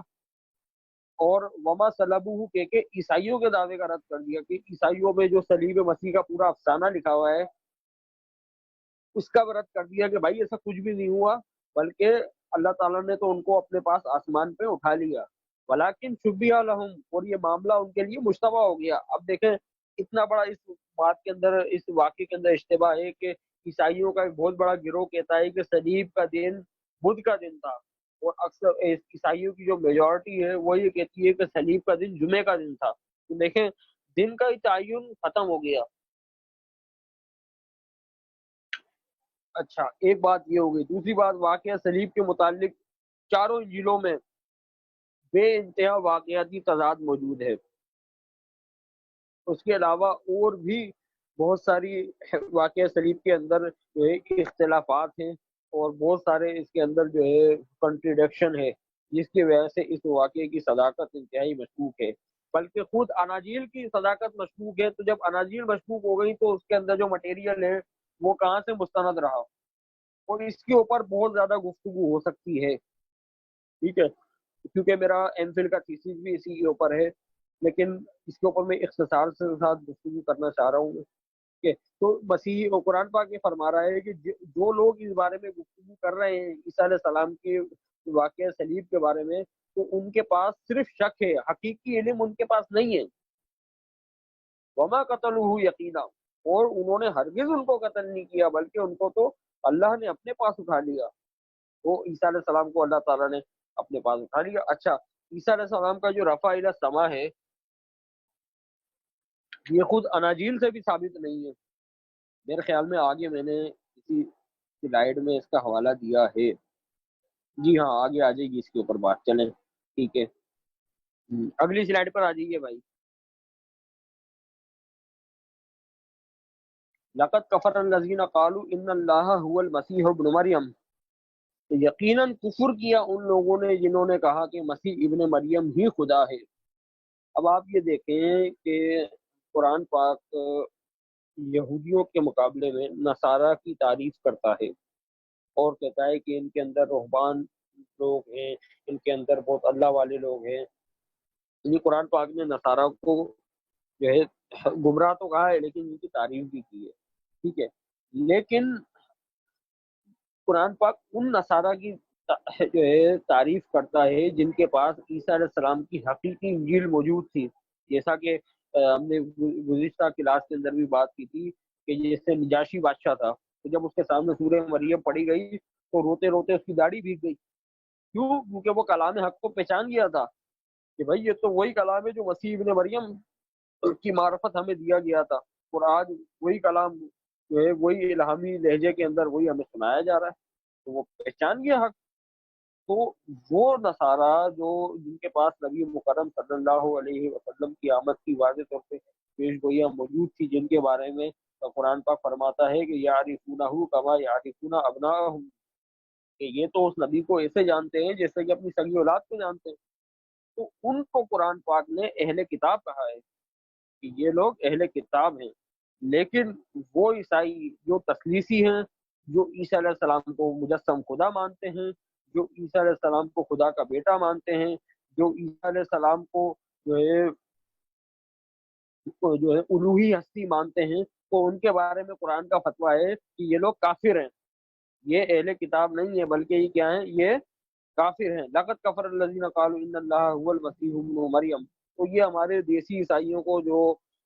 Speaker 1: اور وما صلبوہ کہہ کے عیسائیوں کے دعوے کا رد کر دیا کہ عیسائیوں میں جو صلیب مسیح کا پورا افسانہ لکھا ہوا ہے اس کا رد کر دیا کہ بھائی ایسا کچھ بھی نہیں ہوا, بلکہ اللہ تعالیٰ نے تو ان کو اپنے پاس آسمان پہ اٹھا لیا. ولیکن شبیہ لہم, اور یہ معاملہ ان کے لیے مشتبہ ہو گیا. اب دیکھیں اتنا بڑا اس بات کے اندر, اس واقعے کے اندر اشتباہ ہے کہ عیسائیوں کا ایک بہت بڑا گروہ کہتا ہے کہ صلیب کا دن بدھ کا دن تھا, اور اکثر عیسائیوں کی جو میجورٹی ہے وہ یہ کہتی ہے کہ صلیب کا دن جمعے کا دن تھا. تو دیکھیں دن کا تعین ختم ہو گیا. اچھا ایک بات یہ ہو گئی. دوسری بات, واقعہ صلیب کے متعلق چاروں انجیلوں میں بے انتہا واقعاتی تضاد موجود ہے. اس کے علاوہ اور بھی بہت ساری واقعہ صلیب کے اندر جو ہے اختلافات ہیں, اور بہت سارے اس کے اندر جو ہے کنٹریڈکشن ہے, جس کی وجہ سے اس واقعے کی صداقت انتہائی مشکوک ہے. بلکہ خود اناجیل کی صداقت مشکوک ہے. تو جب اناجیل مشکوک ہو گئی تو اس کے اندر جو مٹیریل ہے وہ کہاں سے مستند رہا, اور اس کے اوپر بہت زیادہ گفتگو ہو سکتی ہے. ٹھیک ہے, کیونکہ میرا ایم فل کا تھیسس بھی اسی کے اوپر ہے, لیکن اس کے اوپر میں اختصار سے ساتھ گفتگو کرنا چاہ رہا ہوں. تو مسیح اور قرآن پاک یہ فرما رہا ہے کہ جو لوگ اس بارے میں گفتگو کر رہے ہیں عیسیٰ علیہ السلام کے واقعہ صلیب کے بارے میں, تو ان کے پاس صرف شک ہے, حقیقی علم ان کے پاس نہیں ہے. وما قتلوہ یقینا, اور انہوں نے ہرگز ان کو قتل نہیں کیا بلکہ ان کو تو اللہ نے اپنے پاس اٹھا لیا. وہ عیسیٰ علیہ السلام کو اللہ تعالیٰ نے اپنے پاس اٹھا لیا. اچھا, عیسیٰ علیہ السلام کا جو رفع الی السما ہے یہ خود اناجیل سے بھی ثابت نہیں ہے. میرے خیال میں آگے میں نے کسی سلائیڈ میں اس کا حوالہ دیا ہے. جی ہاں, آگے آ جائے گی اس کے اوپر بات. چلیں ٹھیک ہے, اگلی سلائیڈ پر آ جائیے بھائی. لقد کفر الذین قالوا ان اللہ هو المسیح ابن مریم, تو یقیناً کفر کیا ان لوگوں نے جنہوں نے کہا کہ مسیح ابن مریم ہی خدا ہے. اب آپ یہ دیکھیں کہ قرآن پاک یہودیوں کے مقابلے میں نصارہ کی تعریف کرتا ہے اور کہتا ہے کہ ان کے اندر رہبان لوگ ہیں، ان کے اندر بہت اللہ والے لوگ ہیں. یہ قرآن پاک نے نصارہ کو جو ہے گمراہ تو کہا ہے لیکن ان کی تعریف بھی کی ہے. ٹھیک ہے، لیکن قرآن پاک ان نصارہ کی جو ہے تعریف کرتا ہے جن کے پاس عیسیٰ علیہ السلام کی حقیقی انجیل موجود تھی. جیسا کہ ہم نے گزشتہ کلاس کے اندر بھی بات کی تھی کہ جیسے نجاشی بادشاہ تھا، تو جب اس کے سامنے سورہ مریم پڑھی گئی تو روتے روتے اس کی داڑھی بھیگ گئی. کیوں؟ کیونکہ وہ کلام حق کو پہچان گیا تھا کہ بھائی یہ تو وہی کلام ہے جو مسیح ابن مریم کی معرفت ہمیں دیا گیا تھا، اور آج وہی کلام جو ہے وہی الہامی لہجے کے اندر وہی ہمیں سنایا جا رہا ہے. تو وہ پہچان گیا حق. تو وہ نصارہ جو جن کے پاس نبی مکرم صلی اللہ علیہ وسلم کی آمد کی واضح طور پہ پیش گوئیاں موجود تھی، جن کے بارے میں قرآن پاک فرماتا ہے کہ یعرفونہ کما یعرفون ابناءہم، کہ یہ تو اس نبی کو ایسے جانتے ہیں جیسے کہ اپنی سگی اولاد کو جانتے ہیں. تو ان کو قرآن پاک نے اہل کتاب کہا ہے کہ یہ لوگ اہل کتاب ہیں. لیکن وہ عیسائی جو تثلیثی ہیں، جو عیسیٰ علیہ السلام کو مجسم خدا مانتے ہیں، جو عیسیٰ علیہ السلام کو خدا کا بیٹا مانتے ہیں، جو عیسیٰ علیہ السلام کو جو ہے الوہی ہستی مانتے ہیں، تو ان کے بارے میں قرآن کا فتویٰ ہے کہ یہ لوگ کافر ہیں. یہ اہل کتاب نہیں ہے بلکہ یہ کیا ہیں؟ یہ کافر ہیں. لقد کفر الذین قالوا ان اللہ هو المسیح ابن مریم. تو یہ ہمارے دیسی عیسائیوں کو جو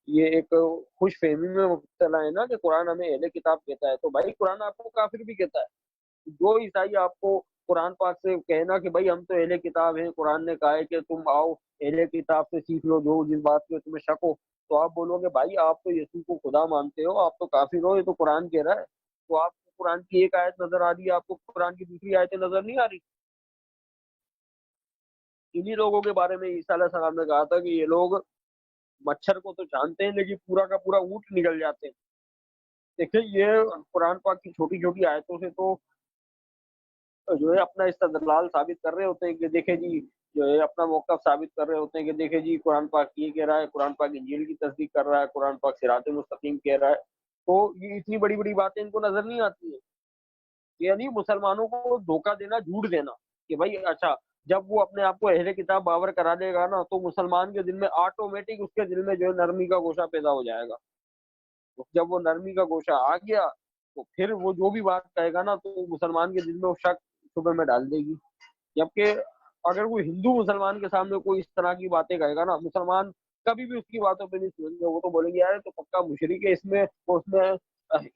Speaker 1: یہ ایک خوش فہمی میں مبتلا ہے نا کہ قرآن ہمیں اہل کتاب کہتا ہے، تو بھائی قرآن آپ کو کافر بھی کہتا ہے. جو عیسائی آپ کو قرآن پاک سے کہنا کہ بھائی ہم تو اہل کتاب ہیں، قرآن نے کہا ہے کہ تم آؤ اہل کتاب سے سیکھ لو جو جس بات پہ تمہیں شک ہو، تو آپ بولو گے بھائی آپ تو یسوع کو خدا مانتے ہو، آپ تو کافر ہو، یہ تو قرآن کہہ رہا ہے. تو آپ کو قرآن کی ایک آیت نظر آ رہی ہے، آپ کو قرآن کی دوسری آیتیں نظر نہیں آ رہی. انہی لوگوں کے بارے میں عیسیٰ علیہ السلام نے کہا تھا کہ یہ لوگ مچھر کو تو جانتے ہیں لیکن پورا کا پورا اونٹ نکل جاتے ہیں. دیکھیں یہ قرآن پاک کی چھوٹی چھوٹی آیتوں سے تو جو ہے اپنا استدلال ثابت کر رہے ہوتے ہیں کہ دیکھیں جی، جو ہے اپنا موقف ثابت کر رہے ہوتے ہیں کہ دیکھیں جی قرآن پاک یہ کہہ رہا ہے، قرآن پاک انجیل کی تصدیق کر رہا ہے، قرآن پاک صراط مستقیم کہہ رہا ہے. تو یہ اتنی بڑی بڑی باتیں ان کو نظر نہیں آتی ہیں. یعنی مسلمانوں کو دھوکہ دینا، جھوٹ دینا کہ بھائی اچھا جب وہ اپنے آپ کو اہل کتاب باور کرا دے گا نا تو مسلمان کے دل میں آٹومیٹک اس کے دل میں جو ہے نرمی کا گوشہ پیدا ہو جائے گا. جب وہ نرمی کا گوشہ آ گیا تو پھر وہ جو بھی بات کہے گا نا تو مسلمان کے دل میں وہ شک شبہ میں ڈال دے گی. جبکہ اگر کوئی ہندو مسلمان کے سامنے کوئی اس طرح کی باتیں کہے گا نا، مسلمان کبھی بھی اس کی باتوں پہ نہیں سنیں گے. وہ تو بولیں گے یار تو پکا مشرک ہے،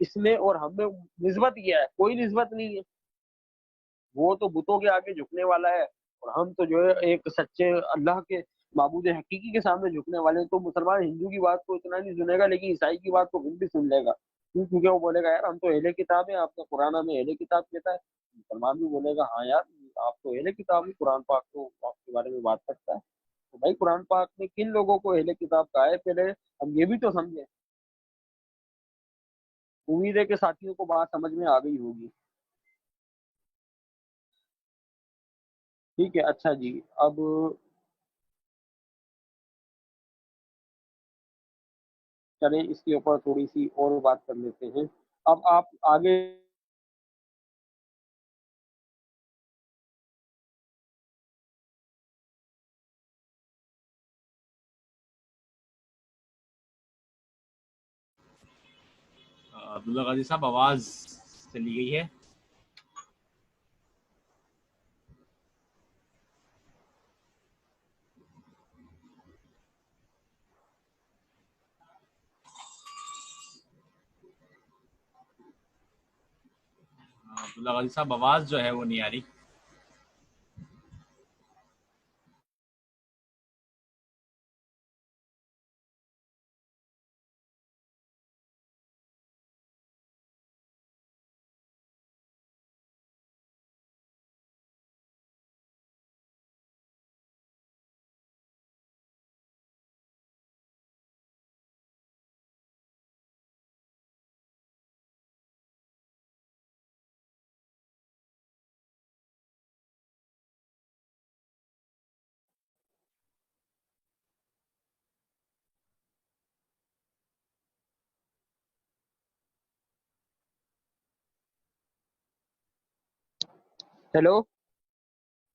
Speaker 1: اس میں اور ہم میں نسبت کیا ہے؟ کوئی نسبت نہیں ہے. وہ تو بتوں کے آگے جھکنے والا ہے اور ہم تو جو ہے ایک سچے اللہ کے معبود حقیقی کے سامنے جھکنے والے ہیں. تو مسلمان ہندو کی بات کو اتنا نہیں سنے گا لیکن عیسائی کی بات کو پھر بھی سن لے گا. کیونکہ وہ بولے گا یار ہم تو اہل کتاب ہیں، آپ کا قرآن ہمیں اہل کتاب کہتا ہے. مسلمان بھی بولے گا ہاں یار آپ تو اہل کتاب ہیں، قرآن پاک تو آپ کے بارے میں بات کرتا ہے. تو بھائی قرآن پاک نے کن لوگوں کو اہل کتاب کہا ہے پہلے ہم یہ بھی تو سمجھیں. امید ہے کہ ساتھیوں کو بات سمجھ میں آ گئی ہوگی. ٹھیک ہے، اچھا جی. اب چلیں اس کے اوپر تھوڑی سی اور بات کر لیتے ہیں. اب آپ آگے
Speaker 2: عبداللہ غازی صاحب آواز چلی گئی ہے. عبداللہ غازی صاحب آواز جو ہے وہ نہیں آ رہی.
Speaker 1: ہیلو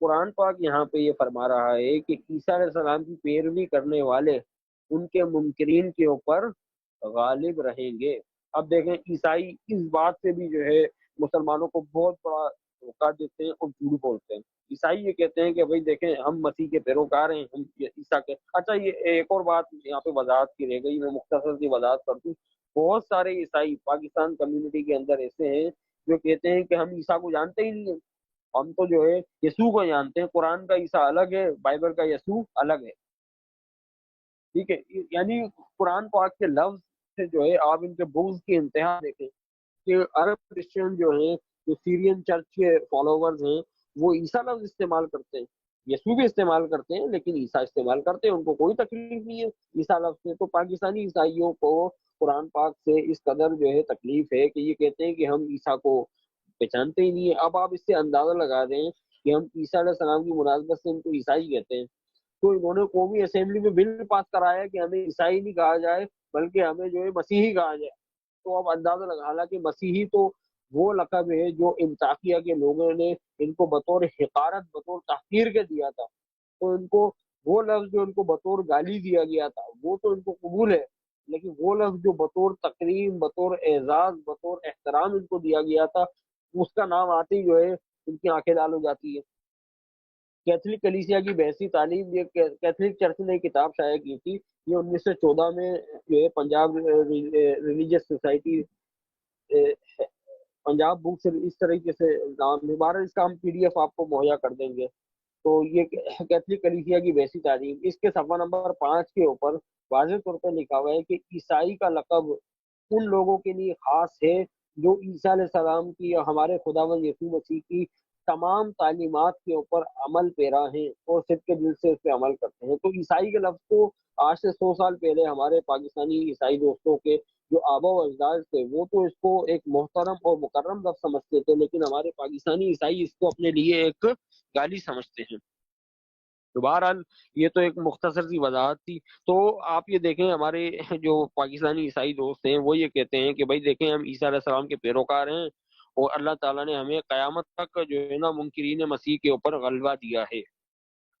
Speaker 1: قرآن پاک یہاں پہ یہ فرما رہا ہے کہ عیسیٰ علیہ السلام کی پیروی کرنے والے ان کے منکرین کے اوپر غالب رہیں گے۔ اب دیکھیں عیسائی اس بات سے بھی جو ہے مسلمانوں کو بہت بڑا دھوکہ دیتے ہیں اور جھوٹ بولتے ہیں۔ عیسائی یہ کہتے ہیں کہ بھائی دیکھیں ہم مسیح کے پیروکار ہیں، ہم عیسیٰ کے۔ اچھا یہ ایک اور بات یہاں پہ وضاحت کی رہ گئی، میں مختصر سی وضاحت کر دوں۔ بہت سارے عیسائی پاکستان کمیونٹی کے اندر ایسے ہیں جو کہتے ہیں کہ ہم عیسیٰ کو جانتے ہی نہیں ہیں، ہم تو جو ہے یسوع کو جانتے ہیں، قرآن کا عیسیٰ الگ ہے، بائبل کا یسوع الگ ہے، ٹھیک ہے۔ یعنی قرآن پاک کے لفظ سے جو ہے آپ ان کے بغض کی انتہا دیکھیں کہ عرب کرسچن جو ہیں، جو سیرین چرچ کے فالوورز ہیں، وہ عیسیٰ لفظ استعمال کرتے ہیں، یسوع بھی استعمال کرتے ہیں، لیکن عیسیٰ استعمال کرتے ہیں، ان کو کوئی تکلیف نہیں ہے عیسیٰ لفظ سے۔ تو پاکستانی عیسائیوں کو قرآن پاک سے اس قدر جو ہے تکلیف ہے کہ یہ کہتے ہیں کہ ہم عیسیٰ کو پہچانتے ہی نہیں ہے۔ اب آپ اس سے اندازہ لگا دیں کہ ہم عیسیٰ علیہ السلام کی مناسبت سے ان کو عیسائی کہتے ہیں، تو انہوں نے قومی اسمبلی میں بل پاس کرایا کہ ہمیں عیسائی نہیں کہا جائے بلکہ ہمیں جو ہے مسیحی کہا جائے۔ تو اب اندازہ لگا، حالانکہ مسیحی تو وہ لقب ہے جو انطاکیہ کے لوگوں نے ان کو بطور حقارت، بطور تحقیر کے دیا تھا، تو ان کو وہ لفظ جو ان کو بطور گالی دیا گیا تھا وہ تو ان کو قبول ہے، لیکن وہ لفظ جو بطور تکریم، بطور اعزاز، بطور احترام ان کو دیا گیا تھا، اس کا نام آتے ہی جو ہے ان کی آنکھیں لال ہو جاتی ہے۔ کیتھولک کلیسیا کی بحثی تعلیم، یہ کیتھولک چرچ نے کتاب شائع کی تھی، یہ 1914 میں جو ہے Punjab religious society, Punjab books, اس طریقے سے نام ہے، بہرحال اس کا ہم PDF آپ کو مہیا کر دیں گے۔ تو یہ کیتھولک کلیسیا کی بحثی تعلیم، اس کے صفحہ نمبر 5 کے اوپر واضح طور پر لکھا ہوا ہے کہ عیسائی کا لقب ان لوگوں کے لیے خاص ہے جو عیسیٰ علیہ السلام کی یا ہمارے خداوند یسوع مسیح کی تمام تعلیمات کے اوپر عمل پیرا ہیں اور صدق کے دل سے اس پہ عمل کرتے ہیں۔ تو عیسائی کے لفظ کو آج سے 100 سال پہلے ہمارے پاکستانی عیسائی دوستوں کے جو آبا و اجداد تھے وہ تو اس کو ایک محترم اور مکرم لفظ سمجھتے تھے، لیکن ہمارے پاکستانی عیسائی اس کو اپنے لیے ایک گالی سمجھتے ہیں۔ تو بہرحال یہ تو ایک مختصر سی وضاحت تھی۔ تو آپ یہ دیکھیں ہمارے جو پاکستانی عیسائی دوست ہیں وہ یہ کہتے ہیں کہ بھائی دیکھیں ہم عیسیٰ علیہ السلام کے پیروکار ہیں اور اللہ تعالیٰ نے ہمیں قیامت تک جو ہے نا منکرین مسیح کے اوپر غلبہ دیا ہے۔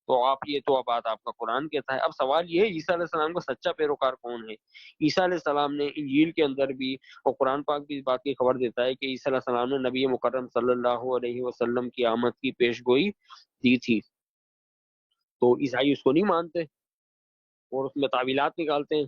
Speaker 1: تو آپ یہ تو بات آپ کا قرآن کہتا ہے۔ اب سوال یہ ہے عیسیٰ علیہ السلام کا سچا پیروکار کون ہے؟ عیسیٰ علیہ السلام نے انجیل کے اندر بھی اور قرآن پاک بھی اس بات کی خبر دیتا ہے کہ عیسیٰ علیہ السلام نے نبی مکرم صلی اللہ علیہ وسلم کی آمد کی پیش گوئی دی تھی، تو عیسائی اس کو نہیں مانتے اور اس میں تعویلات نکالتے ہیں۔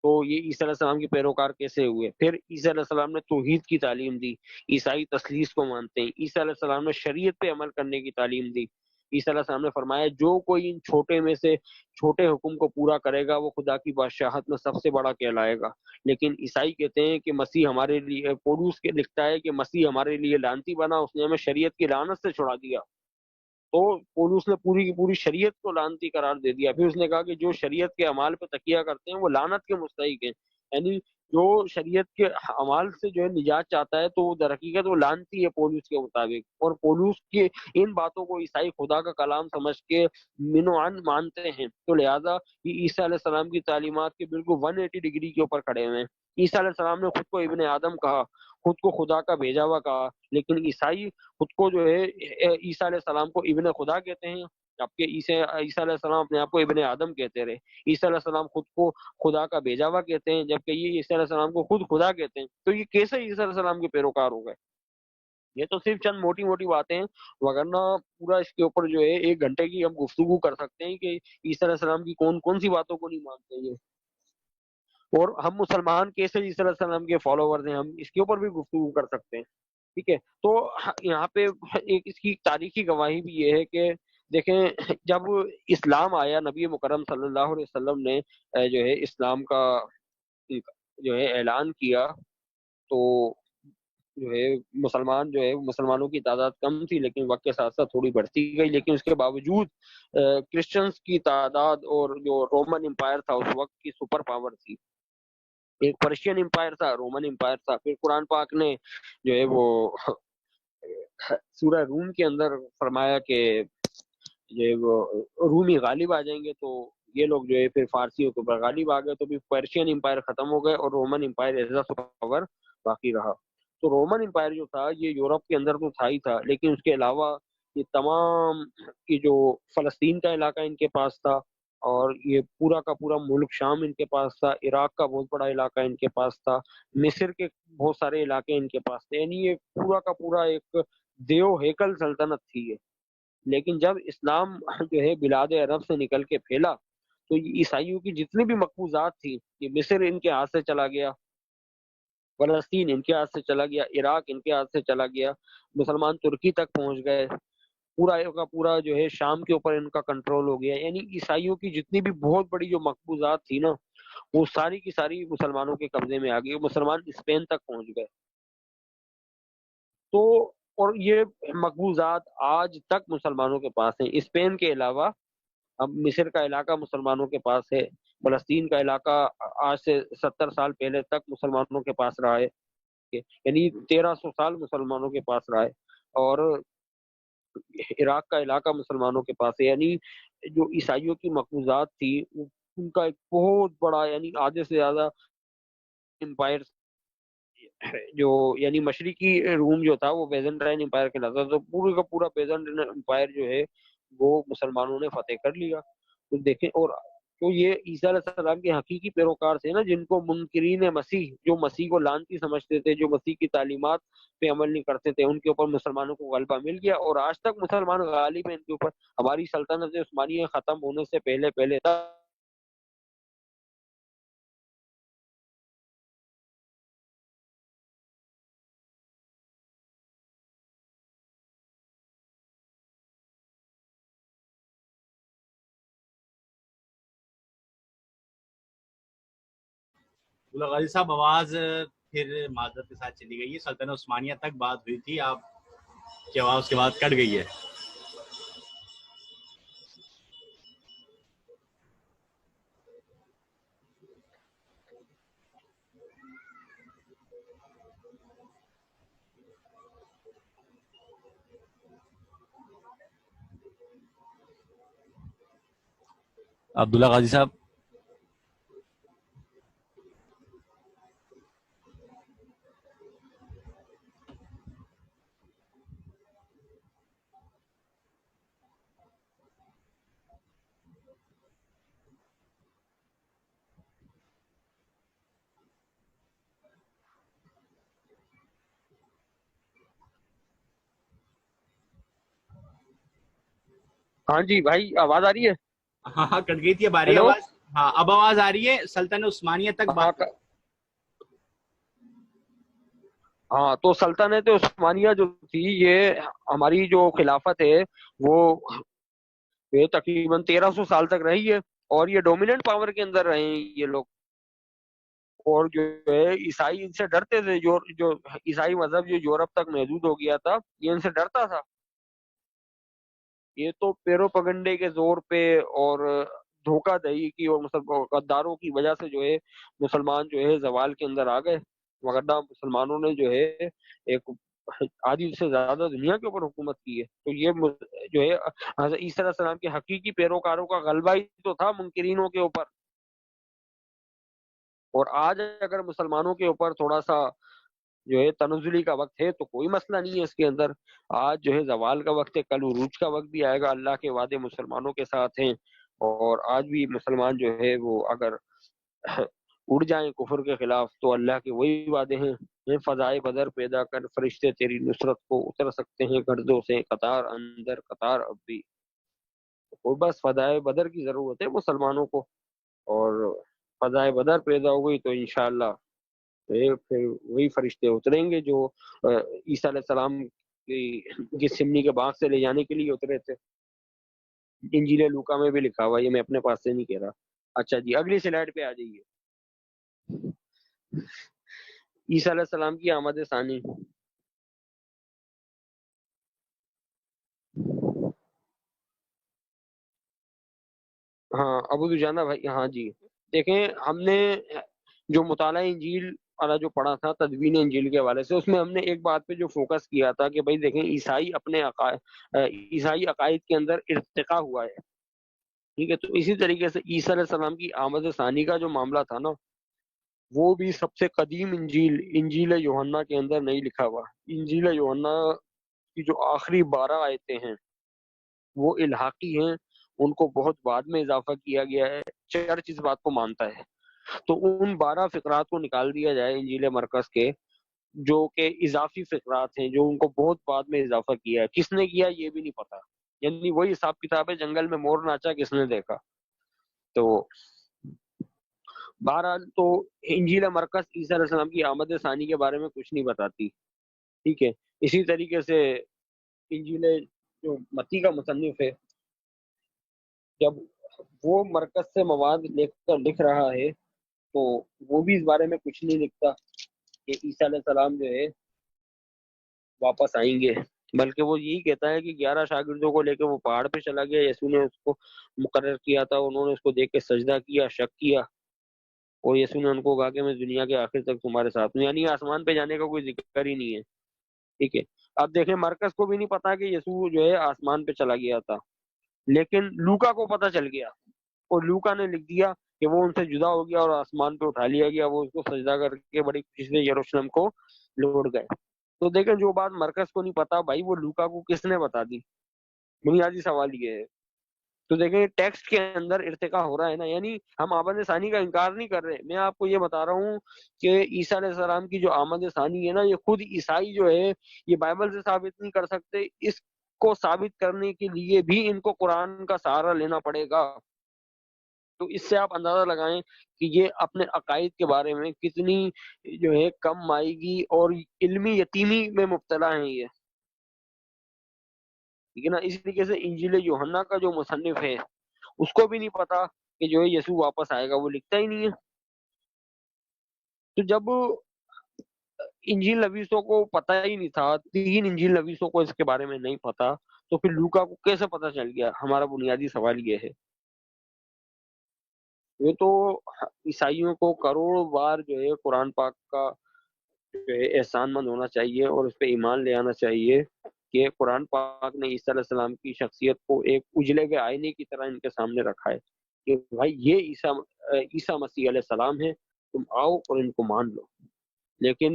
Speaker 1: تو یہ عیسیٰ علیہ السلام کے پیروکار کیسے ہوئے؟ پھر عیسیٰ علیہ السلام نے توحید کی تعلیم دی، عیسائی تثلیث کو مانتے ہیں۔ عیسیٰ علیہ السلام نے شریعت پہ عمل کرنے کی تعلیم دی۔ عیسیٰ علیہ السلام نے فرمایا جو کوئی ان چھوٹے میں سے چھوٹے حکم کو پورا کرے گا وہ خدا کی بادشاہت میں سب سے بڑا کہلائے گا۔ لیکن عیسائی کہتے ہیں کہ مسیح ہمارے لیے، پولس کے لکھتا ہے کہ مسیح ہمارے لیے لعنتی بنا، اس نے ہمیں شریعت کی لعنت سے چھڑا دیا۔ تو پولس نے پوری کی پوری شریعت کو لعنتی قرار دے دیا۔ پھر اس نے کہا کہ جو شریعت کے اعمال پہ تکیہ کرتے ہیں وہ لعنت کے مستحق ہیں، یعنی جو شریعت کے اعمال سے جو ہے نجات چاہتا ہے تو وہ در حقیقت وہ لعنتی ہے پولس کے مطابق۔ اور پولس کے ان باتوں کو عیسائی خدا کا کلام سمجھ کے من و عن مانتے ہیں، تو لہٰذا یہ عیسیٰ علیہ السلام کی تعلیمات کے بالکل 180 ڈگری کے اوپر کھڑے ہوئے ہیں۔ عیسیٰ علیہ السلام نے خود کو ابن آدم کہا، خود کو خدا کا بھیجا ہوا کہا، لیکن عیسائی خود کو جو ہے عیسیٰ علیہ السلام کو ابن خدا کہتے ہیں، جبکہ عیسیٰ علیہ السلام اپنے آپ کو ابن آدم کہتے رہے۔ عیسیٰ علیہ السلام خود کو خدا کا بھیجا ہوا کہتے ہیں، جبکہ یہ عیسیٰ علیہ السلام کو خود خدا کہتے ہیں۔ تو یہ کیسے عیسیٰ علیہ السلام کے پیروکار ہو گئے؟ یہ تو صرف چند موٹی موٹی باتیں ہیں، وگرنہ پورا اس کے اوپر جو ہے 1 گھنٹے کی ہم گفتگو کر سکتے ہیں کہ عیسیٰ علیہ السلام کی کون کون سی باتوں کو نہیں مانتے یہ، اور ہم مسلمان کیسے عیسیٰ علیہ السلام کے فالوورز ہیں، ہم اس کے اوپر بھی گفتگو کر سکتے ہیں، ٹھیک ہے۔ تو یہاں پہ ایک اس کی تاریخی گواہی بھی یہ ہے کہ دیکھیں جب اسلام آیا، نبی مکرم صلی اللہ علیہ وسلم نے جو ہے اسلام کا جو ہے اعلان کیا، تو جو ہے مسلمانوں کی تعداد کم تھی، لیکن وقت کے ساتھ ساتھ تھوڑی بڑھتی گئی، لیکن اس کے باوجود کرسچنز کی تعداد اور جو رومن امپائر تھا اس وقت کی سپر پاور تھی۔ ایک پرشین امپائر تھا، رومن امپائر تھا۔ پھر قرآن پاک نے جو ہے وہ سورہ روم کے اندر فرمایا کہ جو ہے وہ رومی غالب آ جائیں گے، تو یہ لوگ جو ہے پھر فارسیوں کے اوپر غالب آ گئے، تو پھر پرشین امپائر ختم ہو گئے اور Roman empire as a power باقی رہا۔ تو رومن امپائر جو تھا یہ یورپ کے اندر تو تھا ہی تھا، لیکن اس کے علاوہ یہ تمام یہ جو فلسطین کا علاقہ ان کے پاس تھا، اور یہ پورا کا پورا ملک شام ان کے پاس تھا، عراق کا بہت بڑا علاقہ ان کے پاس تھا، مصر کے بہت سارے علاقے ان کے پاس تھے، یعنی یہ پورا کا پورا ایک دیو ہیکل سلطنت تھی یہ۔ لیکن جب اسلام جو ہے بلاد عرب سے نکل کے پھیلا تو یہ عیسائیوں کی جتنی بھی مقبوضات تھی، یہ مصر ان کے ہاتھ سے چلا گیا، فلسطین ان کے ہاتھ سے چلا گیا، عراق ان کے ہاتھ سے چلا گیا، مسلمان ترکی تک پہنچ گئے، پورا کا پورا جو ہے شام کے اوپر ان کا کنٹرول ہو گیا۔ یعنی عیسائیوں کی جتنی بھی بہت بڑی جو مقبوضات تھی نا، وہ ساری کی ساری مسلمانوں کے قبضے میں آ گئی، مسلمان اسپین تک پہنچ گئے۔ تو اور یہ مقبوضات آج تک مسلمانوں کے پاس ہیں، اسپین کے علاوہ اب مصر کا علاقہ مسلمانوں کے پاس ہے، فلسطین کا علاقہ آج سے 70 سال پہلے تک مسلمانوں کے پاس رہا ہے، یعنی 1300 سال مسلمانوں کے پاس رہا ہے، اور عراق کا علاقہ مسلمانوں کے پاس ہے۔ یعنی جو عیسائیوں کی مقبوضات تھی ان کا ایک بہت بڑا، یعنی آدھے سے زیادہ امپائر جو یعنی مشرقی روم جو تھا وہ بیزنٹائن امپائر کہلاتا تھا، تو پورے کا پورا بیزنٹائن امپائر جو ہے وہ مسلمانوں نے فتح کر لیا۔ تو دیکھیں، اور تو یہ عیسیٰ علیہ السلام کے حقیقی پیروکار تھے نا، جن کو منکرین مسیح، جو مسیح کو لعنتی سمجھتے تھے، جو مسیح کی تعلیمات پہ عمل نہیں کرتے تھے، ان کے اوپر مسلمانوں کو غلبہ مل گیا، اور آج تک مسلمان غالب ہیں ان کے اوپر۔ ہماری سلطنت عثمانیہ ختم ہونے سے پہلے پہلے تک
Speaker 2: غازی صاحب آواز پھر معذرت کے ساتھ چلی گئی ہے، سلطنت عثمانیہ تک بات ہوئی تھی، آپ کی آواز اس کے بعد کٹ گئی ہے۔ عبداللہ غازی صاحب،
Speaker 1: ہاں جی بھائی، آواز آ رہی ہے؟
Speaker 2: ہاں ہاں کٹ گئی تھی، اب آ رہی ہے
Speaker 1: ہیلو،
Speaker 2: آواز؟ ہاں اب آواز آ رہی ہے، سلطنت عثمانیہ تک بات۔
Speaker 1: ہاں تو سلطنت عثمانیہ جو تھی، یہ ہماری جو خلافت ہے وہ یہ تقریباً 1300 سال تک رہی ہے، اور یہ ڈومیننٹ پاور کے اندر رہے ہیں یہ لوگ، اور جو ہے عیسائی ان سے ڈرتے تھے، جو عیسائی مذہب جو یورپ تک محدود ہو گیا تھا، یہ ان سے ڈرتا تھا۔ یہ تو پیرو پگنڈے کے زور پہ اور دھوکہ دہی کی اور غداروں کی وجہ سے جو ہے مسلمان جو ہے زوال کے اندر آ گئے، وغیرہ مسلمانوں نے جو ہے ایک آدھی سے زیادہ دنیا کے اوپر حکومت کی ہے۔ تو یہ جو ہے حضرت عیسیٰ علیہ السلام کے حقیقی پیروکاروں کا غلبہ ہی تو تھا منکرینوں کے اوپر۔ اور آج اگر مسلمانوں کے اوپر تھوڑا سا جو ہے تنزلی کا وقت ہے تو کوئی مسئلہ نہیں ہے اس کے اندر، آج جو ہے زوال کا وقت ہے، کل عروج کا وقت بھی آئے گا، اللہ کے وعدے مسلمانوں کے ساتھ ہیں، اور آج بھی مسلمان جو ہے وہ اگر اڑ جائیں کفر کے خلاف تو اللہ کے وہی وعدے ہیں، فضائے بدر پیدا کر فرشتے تیری نصرت کو اتر سکتے ہیں گردوں سے، قطار اندر قطار اب بھی، کوئی بس فضائے بدر کی ضرورت ہے مسلمانوں کو، اور فضائے بدر پیدا ہو گئی تو انشاءاللہ پھر وہی فرشتے اتریں گے جو عیسیٰ علیہ السلام کی سمنی کے باغ سے لے جانے کے لیے اترے تھے۔ انجیل لوکا میں بھی لکھا ہوا ہے، یہ میں اپنے پاس سے نہیں کہہ رہا۔ اچھا جی، اگلی سلائیڈ پہ آ جائیے، عیسیٰ علیہ السلام کی آمد ثانی۔ ہاں ابو دجانہ بھائی، ہاں جی دیکھیں، ہم نے جو مطالعہ انجیل والا جو پڑھا تھا تدوین انجیل کے حوالے سے، اس میں ہم نے ایک بات پہ جو فوکس کیا تھا کہ بھائی دیکھیں، عیسائی عقائد کے اندر ارتقا ہوا ہے، ٹھیک ہے؟ تو اسی طریقے سے عیسیٰ علیہ السلام کی آمد ثانی کا جو معاملہ تھا نا، وہ بھی سب سے قدیم انجیل یوحنا کے اندر نہیں لکھا ہوا۔ انجیل یوحنا کی جو آخری 12 آیتیں ہیں وہ الحاقی ہیں، ان کو بہت بعد میں اضافہ کیا گیا ہے، چرچ اس بات کو مانتا ہے۔ تو ان 12 فقرات کو نکال دیا جائے انجیل مرکز کے، جو کہ اضافی فقرات ہیں، جو ان کو بہت بعد میں اضافہ کیا ہے، کس نے کیا یہ بھی نہیں پتا، یعنی وہی حساب کتاب ہے، جنگل میں مور ناچا کس نے دیکھا۔ تو بہرحال تو انجیل مرکز عیسیٰ علیہ السلام کی آمد ثانی کے بارے میں کچھ نہیں بتاتی، ٹھیک ہے۔ اسی طریقے سے انجیل جو متی کا مصنف ہے، جب وہ مرکز سے مواد لے کر لکھ رہا ہے تو وہ بھی اس بارے میں کچھ نہیں لکھتا کہ عیسیٰ علیہ السلام جو ہے واپس آئیں گے، بلکہ وہ یہی کہتا ہے کہ 11 شاگردوں کو لے کے وہ پہاڑ پہ چلا گیا، یسوع نے اس کو مقرر کیا تھا، انہوں نے اس کو دیکھ کے سجدہ کیا، شک کیا، اور یسوع نے ان کو کہا کہ میں دنیا کے آخر تک تمہارے ساتھ ہوں، یعنی آسمان پہ جانے کا کوئی ذکر ہی نہیں ہے، ٹھیک ہے۔ اب دیکھیں مرکز کو بھی نہیں پتا کہ یسوع جو ہے آسمان پہ چلا گیا تھا، لیکن لوکا کو پتا چل گیا، اور لوکا نے لکھ دیا کہ وہ ان سے جدا ہو گیا اور آسمان پہ اٹھا لیا گیا، وہ اس کو سجدہ کر کے بڑی خوشی سے یروشلم کو لوٹ گئے۔ تو دیکھیں جو بات مرکز کو نہیں پتا بھائی وہ لوکا کو کس نے بتا دی، بنیادی سوال یہ ہے۔ تو دیکھیں ٹیکسٹ کے اندر ارتقا ہو رہا ہے نا، یعنی ہم آمد ثانی کا انکار نہیں کر رہے، میں آپ کو یہ بتا رہا ہوں کہ عیسیٰ علیہ السلام کی جو آمد ثانی ہے نا، یہ خود عیسائی جو ہے یہ بائبل سے ثابت نہیں کر سکتے، اس کو ثابت کرنے کے لیے بھی ان کو قرآن کا سہارا لینا پڑے گا۔ تو اس سے آپ اندازہ لگائیں کہ یہ اپنے عقائد کے بارے میں کتنی جو ہے کم مائیگی اور علمی یتیمی میں مبتلا ہیں یہ، ٹھیک ہے نا۔ اسی طریقے سے انجیل یوحنا کا جو مصنف ہے اس کو بھی نہیں پتا کہ جو ہے یسوع واپس آئے گا، وہ لکھتا ہی نہیں ہے۔ تو جب انجیل نویسوں کو پتا ہی نہیں تھا، 3 انجیل نویسوں کو اس کے بارے میں نہیں پتا، تو پھر لوکا کو کیسے پتا چل گیا؟ ہمارا بنیادی سوال یہ ہے۔ یہ تو عیسائیوں کو کروڑوں بار جو ہے قرآن پاک کا جو ہے احسان مند ہونا چاہیے اور اس پہ ایمان لے آنا چاہیے کہ قرآن پاک نے عیسیٰ علیہ السلام کی شخصیت کو ایک اجلے ہوئے آئینے کی طرح ان کے سامنے رکھا ہے کہ بھائی یہ عیسیٰ مسیح علیہ السلام ہے، تم آؤ اور ان کو مان لو۔ لیکن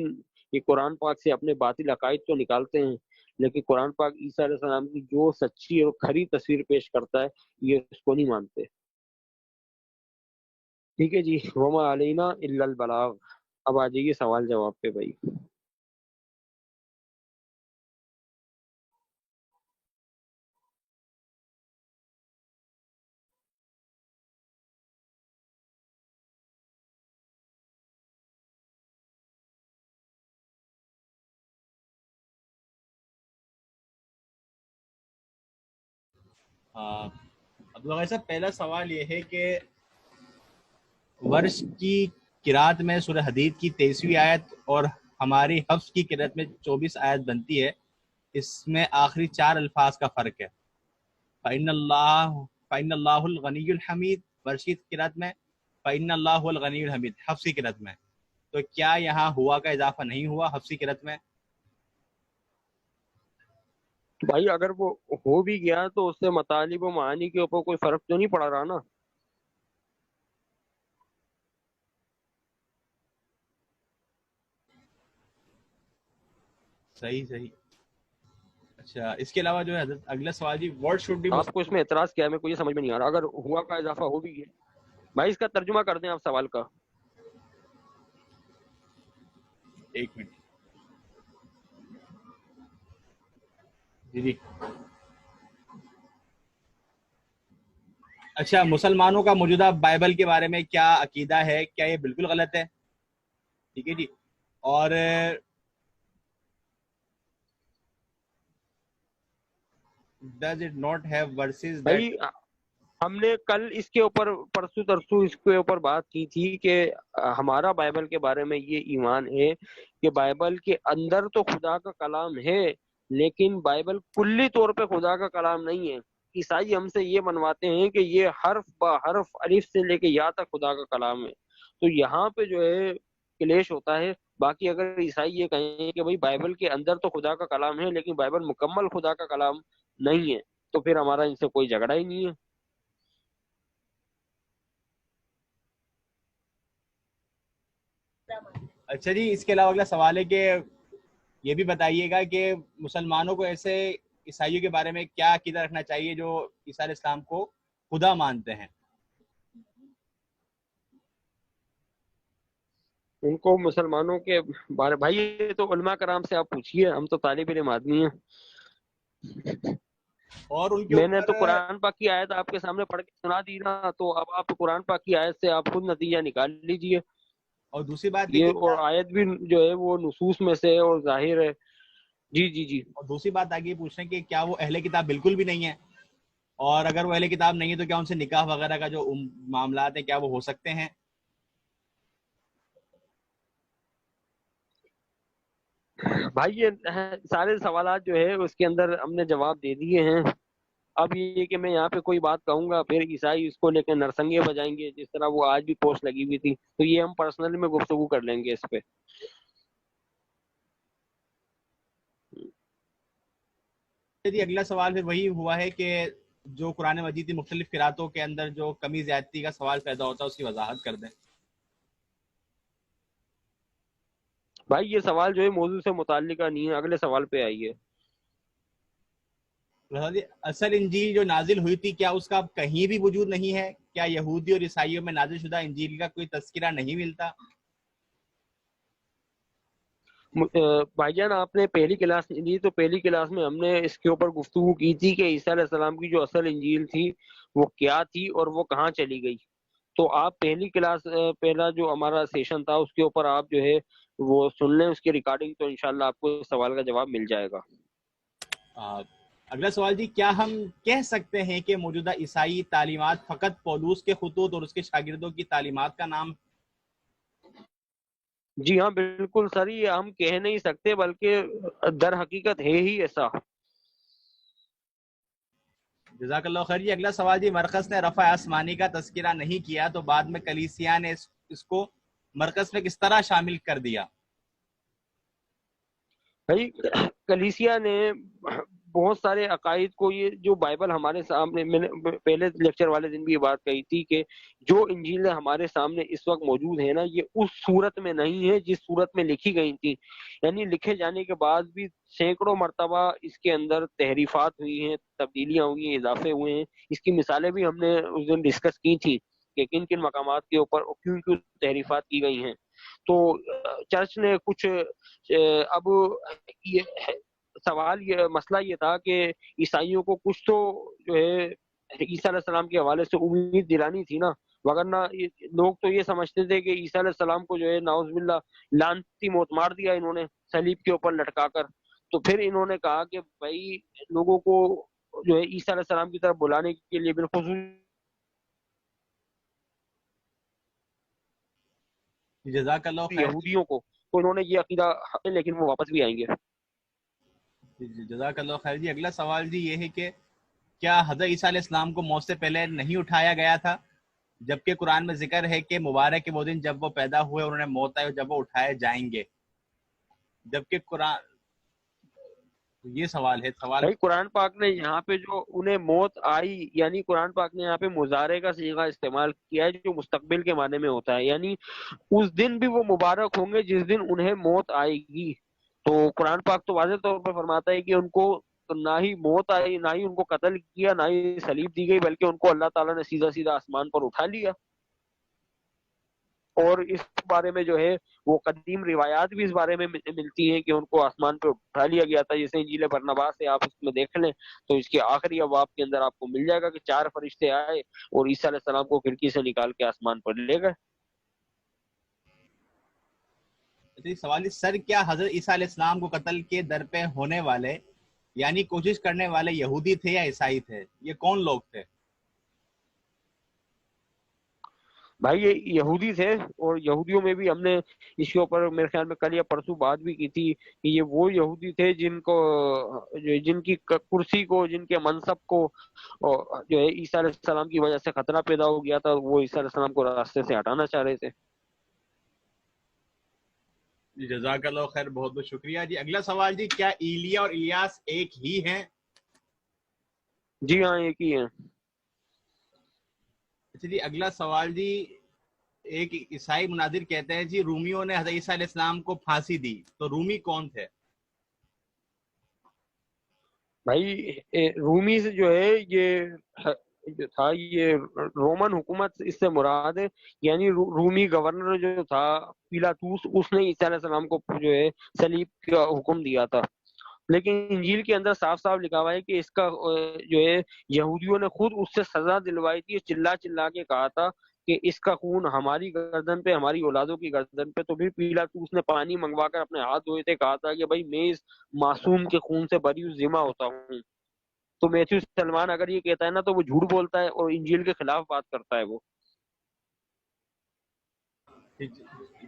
Speaker 1: یہ قرآن پاک سے اپنے باطل عقائد تو نکالتے ہیں، لیکن قرآن پاک عیسیٰ علیہ السلام کی جو سچی اور کھری تصویر پیش کرتا ہے یہ اس کو نہیں مانتے، ٹھیک ہے جی۔ وما علینا الا البلاغ۔ اب آ جائیے سوال جواب پہ بھائی۔
Speaker 2: عبدالغنی صاحب پہلا سوال یہ ہے کہ ورش کی قرات میں سورہ حدید کی 23ویں آیت اور ہماری حفظ کی قرات میں 24 آیت بنتی ہے، اس میں آخری 4 الفاظ کا فرق ہے۔ فَإِنَّ اللَّهُ الْغَنِيُّ الْحَمِيدُ ورش کی قرات میں، فَإِنَّ اللَّهُ الْغَنِيُّ الْحَمِيدُ حفظ کی قرات میں، تو کیا یہاں ہوا کا اضافہ نہیں ہوا حفظ کی قرات میں؟
Speaker 1: بھائی اگر وہ ہو بھی گیا تو اس سے مطالب و معانی کے اوپر کوئی فرق تو نہیں پڑ رہا نا۔
Speaker 2: صحیح۔ اچھا اس کے علاوہ جو ہے حضرت اگلا سوال جی، what should be
Speaker 1: آپ کو اس میں اعتراض کیا ہے؟ میرے کو یہ سمجھ میں نہیں آ رہا۔ اگر ہوا کا اضافہ ہو بھی گیا بھائی اس کا ترجمہ کر دیں آپ سوال کا۔
Speaker 2: ایک منٹ جی۔ اچھا مسلمانوں کا موجودہ بائبل کے بارے میں کیا عقیدہ ہے؟ کیا یہ بالکل غلط ہے؟ ٹھیک ہے جی۔ اور does it not have verses that
Speaker 1: بھائی ہم نے کل اس کے اوپر پرسوں ترسوں اس کے اوپر بات کی تھی کہ ہمارا بائبل کے بارے میں یہ ایمان ہے کہ بائبل کے اندر تو خدا کا کلام ہے، لیکن بائبل کلی طور پہ خدا کا کلام نہیں ہے۔ عیسائی ہم سے یہ منواتے ہیں کہ یہ حرف با حرف الف سے لے کے یا تک خدا کا کلام ہے، تو یہاں پہ جو ہے کلیش ہوتا ہے۔ باقی اگر عیسائی یہ کہیں کہ بھائی بائبل کے اندر تو خدا کا کلام ہے لیکن بائبل مکمل خدا کا کلام نہیں ہے، تو پھر ہمارا ان سے کوئی جھگڑا ہی نہیں ہے۔
Speaker 2: اچھا جی اس کے علاوہ اگلا سوال ہے کہ یہ بھی بتائیے گا کہ مسلمانوں کو ایسے عیسائیوں کے بارے میں کیا عقیدہ رکھنا چاہیے جو عیسیٰ علیہ السلام کو خدا مانتے ہیں؟
Speaker 1: ان کو مسلمانوں کے بارے بھائی یہ تو علماء کرام سے آپ پوچھیے، ہم تو طالب علم آدمی ہیں.
Speaker 2: اور ان کے
Speaker 1: میں نے تو
Speaker 2: اوپر
Speaker 1: قرآن پاک کی آیت آپ کے سامنے پڑھ کے سنا دی نا، تو اب آپ قرآن پاک کی آیت سے آپ خود نتیجہ نکال لیجئے.
Speaker 2: اور دوسری بات
Speaker 1: یہ
Speaker 2: دیکھیے،
Speaker 1: اور آیت بھی جو ہے وہ نصوص میں سے اور ظاہر ہے. جی جی جی.
Speaker 2: اور دوسری بات آگے پوچھ رہے ہیں کہ کیا وہ اہل کتاب بالکل بھی نہیں ہے؟ اور اگر وہ اہل کتاب نہیں ہے تو کیا ان سے نکاح وغیرہ کا جو معاملات ہیں کیا وہ ہو سکتے ہیں؟
Speaker 1: بھائی یہ سارے سوالات جو ہے اس کے اندر ہم نے جواب دے دیے ہیں. اب یہ کہ میں یہاں پہ کوئی بات کہوں گا پھر عیسائی اس کو لے کے نرسنگے بجائیں گے، جس طرح وہ آج بھی پوسٹ لگی ہوئی تھی، تو یہ ہم پرسنلی میں گفتگو کر لیں گے اس پہ.
Speaker 2: جی اگلا سوال پھر وہی ہوا ہے کہ جو قرآن مجید کی مختلف قراتوں کے اندر جو کمی زیادتی کا سوال پیدا ہوتا ہے اس کی وضاحت کر دیں.
Speaker 1: بھائی یہ سوال جو ہے موضوع سے متعلقہ نہیں ہے، اگلے سوال پہ آئیے.
Speaker 2: اصل انجیل جو نازل ہوئی تھی کیا اس کا کہیں بھی وجود نہیں ہے؟ کیا یہودی اور عیسائیوں میں نازل شدہ انجیل کا کوئی تذکرہ نہیں ملتا؟
Speaker 1: بھائی جان آپ نے پہلی کلاس لی تو پہلی کلاس میں ہم نے اس کے اوپر گفتگو کی تھی کہ عیسیٰ علیہ السلام کی جو اصل انجیل تھی وہ کیا تھی اور وہ کہاں چلی گئی. تو آپ پہلی کلاس پہلا جو ہمارا سیشن تھا اس کے اوپر آپ جو ہے وہ سن لیں اس کی ریکارڈنگ، تو انشاءاللہ آپ کو سوال کا جواب مل جائے گا.
Speaker 2: اگلا سوال جی، کیا ہم کہہ سکتے ہیں کہ موجودہ عیسائی تعلیمات فقط پولوس کے خطوط اور اس کے شاگردوں کی تعلیمات کا نام؟
Speaker 1: جی ہاں بالکل سر، یہ ہم کہہ نہیں سکتے بلکہ در حقیقت ہے ہی ایسا.
Speaker 2: جزاک اللہ خیر. جی اگلا سوال جی، مرکز نے رفع آسمانی کا تذکرہ نہیں کیا تو بعد میں کلیسیا نے اس کو مرکز میں کس طرح شامل کر دیا؟
Speaker 1: بھائی کلیسیا نے بہت سارے عقائد کو، یہ جو بائبل ہمارے سامنے، میں نے پہلے لیکچر والے دن بھی یہ بات کہی تھی کہ جو انجیلیں ہمارے سامنے اس وقت موجود ہیں نا، یہ اس صورت میں نہیں ہے جس صورت میں لکھی گئی تھی. یعنی لکھے جانے کے بعد بھی سینکڑوں مرتبہ اس کے اندر تحریفات ہوئی ہیں، تبدیلیاں ہوئی ہیں، اضافے ہوئے ہیں. اس کی مثالیں بھی ہم نے اس دن ڈسکس کی تھی کہ کن کن مقامات کے اوپر کیوں کیوں تحریفات کی گئی ہیں. تو چرچ نے کچھ اب یہ سوال، یہ مسئلہ یہ تھا کہ عیسائیوں کو کچھ تو جو ہے عیسیٰ علیہ السلام کے حوالے سے امید دلانی تھی نا، وگرنہ لوگ تو یہ سمجھتے تھے کہ عیسیٰ علیہ السلام کو جو ہے نعوذ باللہ لعنتی موت مار دیا انہوں نے صلیب کے اوپر لٹکا کر. تو پھر انہوں نے کہا کہ بھائی لوگوں کو جو ہے عیسیٰ علیہ السلام کی طرف بلانے کے لیے بالخصوص
Speaker 2: جزاک اللہ خیر.
Speaker 1: یہودیوں کو، تو انہوں نے یہ عقیدہ، لیکن وہ واپس بھی آئیں گے.
Speaker 2: جزاک اللہ خیر. جی اگلا سوال جی یہ ہے کہ کیا حضرت عیسیٰ علیہ السلام کو موت سے پہلے نہیں اٹھایا گیا تھا، جبکہ قرآن میں ذکر ہے کہ مبارک وہ دن جب وہ پیدا ہوئے اور انہیں موت آئی اور جب وہ اٹھائے جائیں گے؟ جبکہ قرآن، یہ سوال ہے. سوال
Speaker 1: بھائی قرآن پاک نے یہاں پہ جو انہیں موت آئی، یعنی قرآن پاک نے یہاں پہ مضارع کا صیغہ استعمال کیا ہے جو مستقبل کے معنی میں ہوتا ہے، یعنی اس دن بھی وہ مبارک ہوں گے جس دن انہیں موت آئے گی. تو قرآن پاک تو واضح طور پر فرماتا ہے کہ ان کو نہ ہی موت آئی، نہ ہی ان کو قتل کیا، نہ ہی صلیب دی گئی، بلکہ ان کو اللہ تعالیٰ نے سیدھا سیدھا آسمان پر اٹھا لیا. اور اس بارے میں جو ہے وہ قدیم روایات بھی اس بارے میں ملتی ہیں کہ ان کو آسمان پہ اٹھا لیا گیا تھا. جیسے انجیل برنباس سے آپ اس میں دیکھ لیں تو اس کے آخری ابواب کے اندر آپ کو مل جائے گا کہ 4 فرشتے آئے اور عیسیٰ علیہ السلام کو کھڑکی سے نکال کے آسمان پر لے گئے.
Speaker 2: سوال سر، کیا حضرت عیسیٰ علیہ السلام کو قتل کے در پہ ہونے والے یعنی کوشش کرنے والے یہودی تھے یا عیسائی تھے؟ یہ کون لوگ تھے؟
Speaker 1: بھائی یہ یہودی تھے، اور یہودیوں میں بھی ہم نے اس کے اوپر میرے خیال میں کل یا پرسوں بات بھی کی تھی کہ یہ وہ یہودی تھے جن کو، جن کی کرسی کو، جن کے منصب کو جو ہے عیسیٰ علیہ السلام کی وجہ سے خطرہ پیدا ہو گیا تھا، وہ عیسیٰ علیہ السلام کو راستے سے ہٹانا چاہ رہے تھے.
Speaker 2: جی جزاک اللہ خیر، بہت بہت شکریہ. جی اگلا سوال جی، کیا ایلیا اور الیاس ایک ہی ہیں؟
Speaker 1: جی ہاں ایک ہی ہیں.
Speaker 2: اچھا جی اگلا سوال جی، ایک عیسائی مناظر کہتے ہیں جی رومیوں نے حضرت عیسیٰ علیہ السلام کو پھانسی دی، تو رومی کون تھے؟
Speaker 1: بھائی رومی سے جو ہے یہ جو تھا یہ رومن حکومت اس سے مراد ہے، یعنی رومی گورنر جو تھا پیلاطوس، اس نے عیسیٰ علیہ السلام کو جو ہے صلیب کا حکم دیا تھا. لیکن انجیل کے اندر صاف صاف لکھا ہوا ہے کہ اس کا جو ہے یہودیوں نے خود اس سے سزا دلوائی تھی، چلا چلا کے کہا تھا کہ اس کا خون ہماری گردن پہ، ہماری اولادوں کی گردن پہ. تو پھر پیلاطوس نے پانی منگوا کر اپنے ہاتھ دھوئے تھے، کہا تھا کہ بھائی میں اس معصوم کے خون سے بری ذمہ ہوتا ہوں. تو میتھیو سلمان اگر یہ کہتا ہے نا تو وہ جھوٹ بولتا ہے اور انجیل کے خلاف بات کرتا ہے وہ.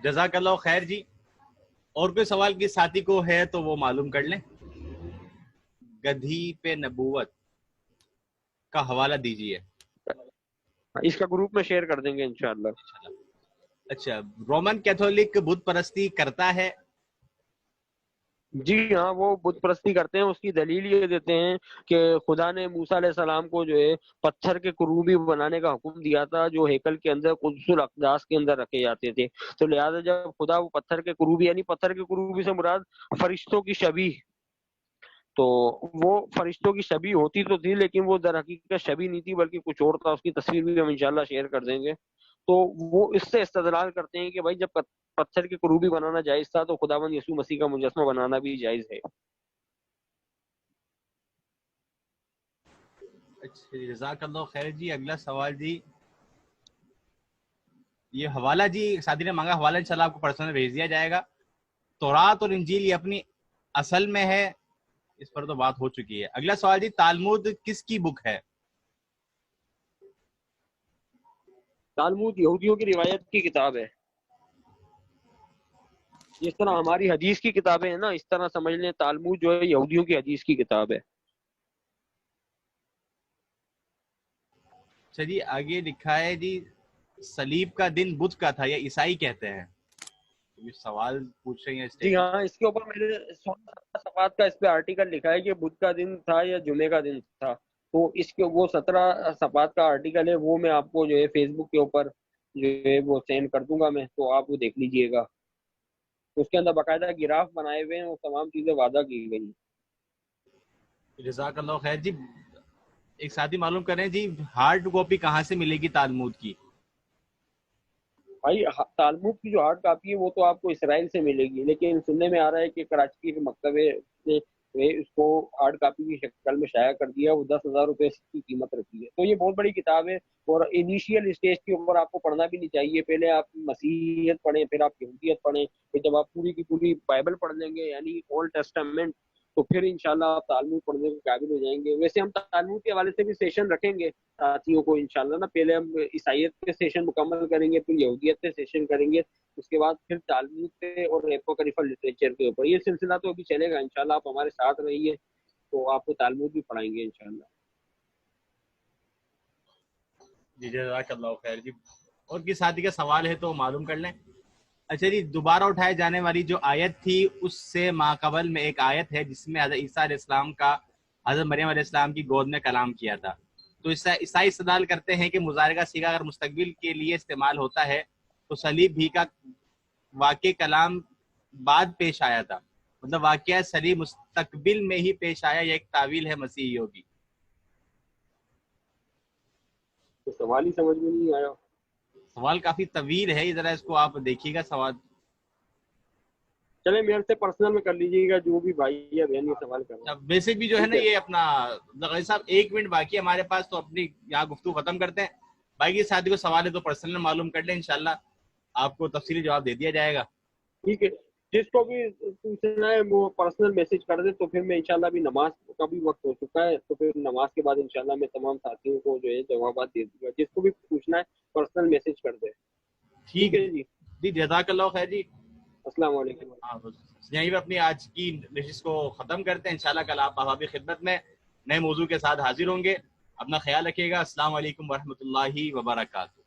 Speaker 2: جزاک اللہ خیر جی. اور کوئی سوال کس ساتھی کو ہے تو وہ معلوم کر لیں. گدھی پہ نبوت کا حوالہ دیجیے.
Speaker 1: اس کا گروپ میں شیئر کر دیں گے انشاءاللہ.
Speaker 2: اچھا، رومن کیتھولک بت پرستی کرتا ہے؟
Speaker 1: جی ہاں، وہ بت پرستی کرتے ہیں. اس کی دلیل یہ دیتے ہیں کہ خدا نے موسیٰ علیہ السلام کو جو ہے پتھر کے کروبی بنانے کا حکم دیا تھا، جو ہیکل کے اندر قدس الاقداس کے اندر رکھے جاتے تھے. تو لہٰذا جب خدا وہ پتھر کے کروبی، یعنی پتھر کے کروبی سے مراد فرشتوں کی شبیہ، تو وہ فرشتوں کی شبیہ ہوتی تو تھی لیکن وہ در حقیقت شبیہ نہیں تھی بلکہ کچھ اور تھا. اس کی تصویر بھی ہم انشاءاللہ شیئر کر دیں گے. تو وہ اس سے استدلال کرتے ہیں کہ بھائی جب پتھر کے کروبی بنانا جائز تھا تو خداوند یسوع مسیح کا مجسمہ بنانا بھی جائز ہے.
Speaker 2: اچھا، جزاک اللہ خیر جی. اگلا سوال جی، یہ حوالہ جی ساتھی نے مانگا، حوالہ انشاءاللہ آپ کو پرسنل بھیج دیا جائے گا. تورات اور انجیل یہ اپنی اصل میں ہے، اس پر تو بات ہو چکی ہے. اگلا سوال جی، تالمود کس کی بک ہے؟
Speaker 1: تالمود یہودیوں کی روایت کی کتاب ہے. جس طرح ہماری حدیث کی کتابیں ہیں نا، اس طرح سمجھ لیں تالمود جو ہے یہودیوں کی حدیث کی کتاب ہے.
Speaker 2: اچھا جی، آگے لکھا ہے جی صلیب کا دن بدھ کا تھا یا عیسائی کہتے ہیں؟ یہ سوال پوچھ رہے ہیں.
Speaker 1: جی ہاں، اس کے اوپر میں نے 16 صفحات کا اس پہ آرٹیکل لکھا ہے کہ بدھ کا دن تھا یا جمعے کا دن تھا. تو اس کے وہ 17 صفحات کا آرٹیکل ہے، وہ میں آپ کو جو ہے فیس بک کے اوپر جو ہے وہ سینڈ کر دوں گا میں، تو آپ وہ دیکھ لیجئے گا. اس کے اندر باقاعدہ گراف بنائے ہوئے ہیں اور تمام چیزیں وعدہ کی گئی ہیں.
Speaker 2: جزاک اللہ خیر جی. ایک ساتھی معلوم کریں جی، ہارڈ کاپی کہاں سے ملے گی تالمود کی؟
Speaker 1: بھائی تالمود کی جو ہارڈ کاپی ہے وہ تو آپ کو اسرائیل سے ملے گی، لیکن سننے میں آ رہا ہے کہ کراچی کے مکتبے نے اس کو ہارڈ کاپی کی شکل میں شائع کر دیا. وہ 10,000 روپے کی قیمت رکھی ہے. تو یہ بہت بڑی کتاب ہے اور انیشیل اسٹیج کے اوپر آپ کو پڑھنا بھی نہیں چاہیے. پہلے آپ مسیحیت پڑھیں، پھر آپ یہودیت پڑھیں، پھر جب آپ پوری کی پوری بائبل پڑھ لیں گے یعنی اولڈ ٹیسٹامنٹ، تو پھر انشاءاللہ آپ تالمود پڑھنے کے قابل ہو جائیں گے. ویسے ہم تالمود کے حوالے سے بھی سیشن رکھیں گے ساتھیوں کو انشاءاللہ نا. پہلے ہم عیسائیت پہ سیشن مکمل کریں گے، پھر یہودیت پہ سیشن کریں گے، اس کے بعد پھر تالمود پہ اور اپوکریفل لٹریچر کے اوپر. یہ سلسلہ تو ابھی چلے گا انشاءاللہ. آپ ہمارے ساتھ رہیے تو آپ کو تالمود بھی پڑھائیں گے انشاءاللہ.
Speaker 2: جی جزاک اللہ خیر جی. اور کس ساتھی کا سوال ہے تو معلوم کر لیں. اچھا جی، دوبارہ اٹھائے جانے والی جو آیت تھی اس سے ماقبل میں ایک آیت ہے جس میں حضرت عیسیٰ علیہ السلام کا حضرت مریم علیہ السلام کی گود میں کلام کیا تھا. تو عیسائی استدلال کرتے ہیں کہ مضارع کا صیغہ اگر مستقبل کے لیے استعمال ہوتا ہے تو صلیب بھی کا واقع کلام بعد پیش آیا تھا، مطلب واقعہ صلیب مستقبل میں ہی پیش آیا. یہ ایک تعویل ہے مسیحیوں کی.
Speaker 1: تو سوال ہی سمجھ میں نہیں آیا.
Speaker 2: سوال کافی طویل ہے، ذرا اس کو آپ دیکھیے گا. سوال
Speaker 1: چلے میرے سے پرسنل میں کر لیجیے گا جو بھی بھائی یا بہن یہ سوال کر رہا ہے.
Speaker 2: بیسک بھی جو ہے نا یہ اپنا غازی صاحب 1 منٹ باقی ہے ہمارے پاس، تو اپنی یہاں گفتگو ختم کرتے ہیں. باقی ساتھی کو سوال ہے تو پرسنل معلوم کر لیں، انشاءاللہ آپ کو تفصیلی جواب دے دیا جائے گا.
Speaker 1: ٹھیک ہے، جس کو بھی پوچھنا ہے وہ پرسنل میسج کر دے. تو پھر میں انشاءاللہ بھی نماز کا بھی وقت ہو چکا ہے، تو پھر نماز کے بعد انشاءاللہ میں تمام ساتھیوں کو جو ہے جوابات دے دوں گا. جس کو بھی پوچھنا ہے پرسنل میسج کر دے. ٹھیک ہے جی.
Speaker 2: جی جزاک اللہ خیر جی.
Speaker 1: السلام علیکم.
Speaker 2: یہیں پہ اپنی آج کی نشست کو ختم کرتے ہیں. انشاءاللہ کل آپ احباب خدمت میں نئے موضوع کے ساتھ حاضر ہوں گے. اپنا خیال رکھیے گا. السلام علیکم ورحمۃ اللہ وبرکاتہ.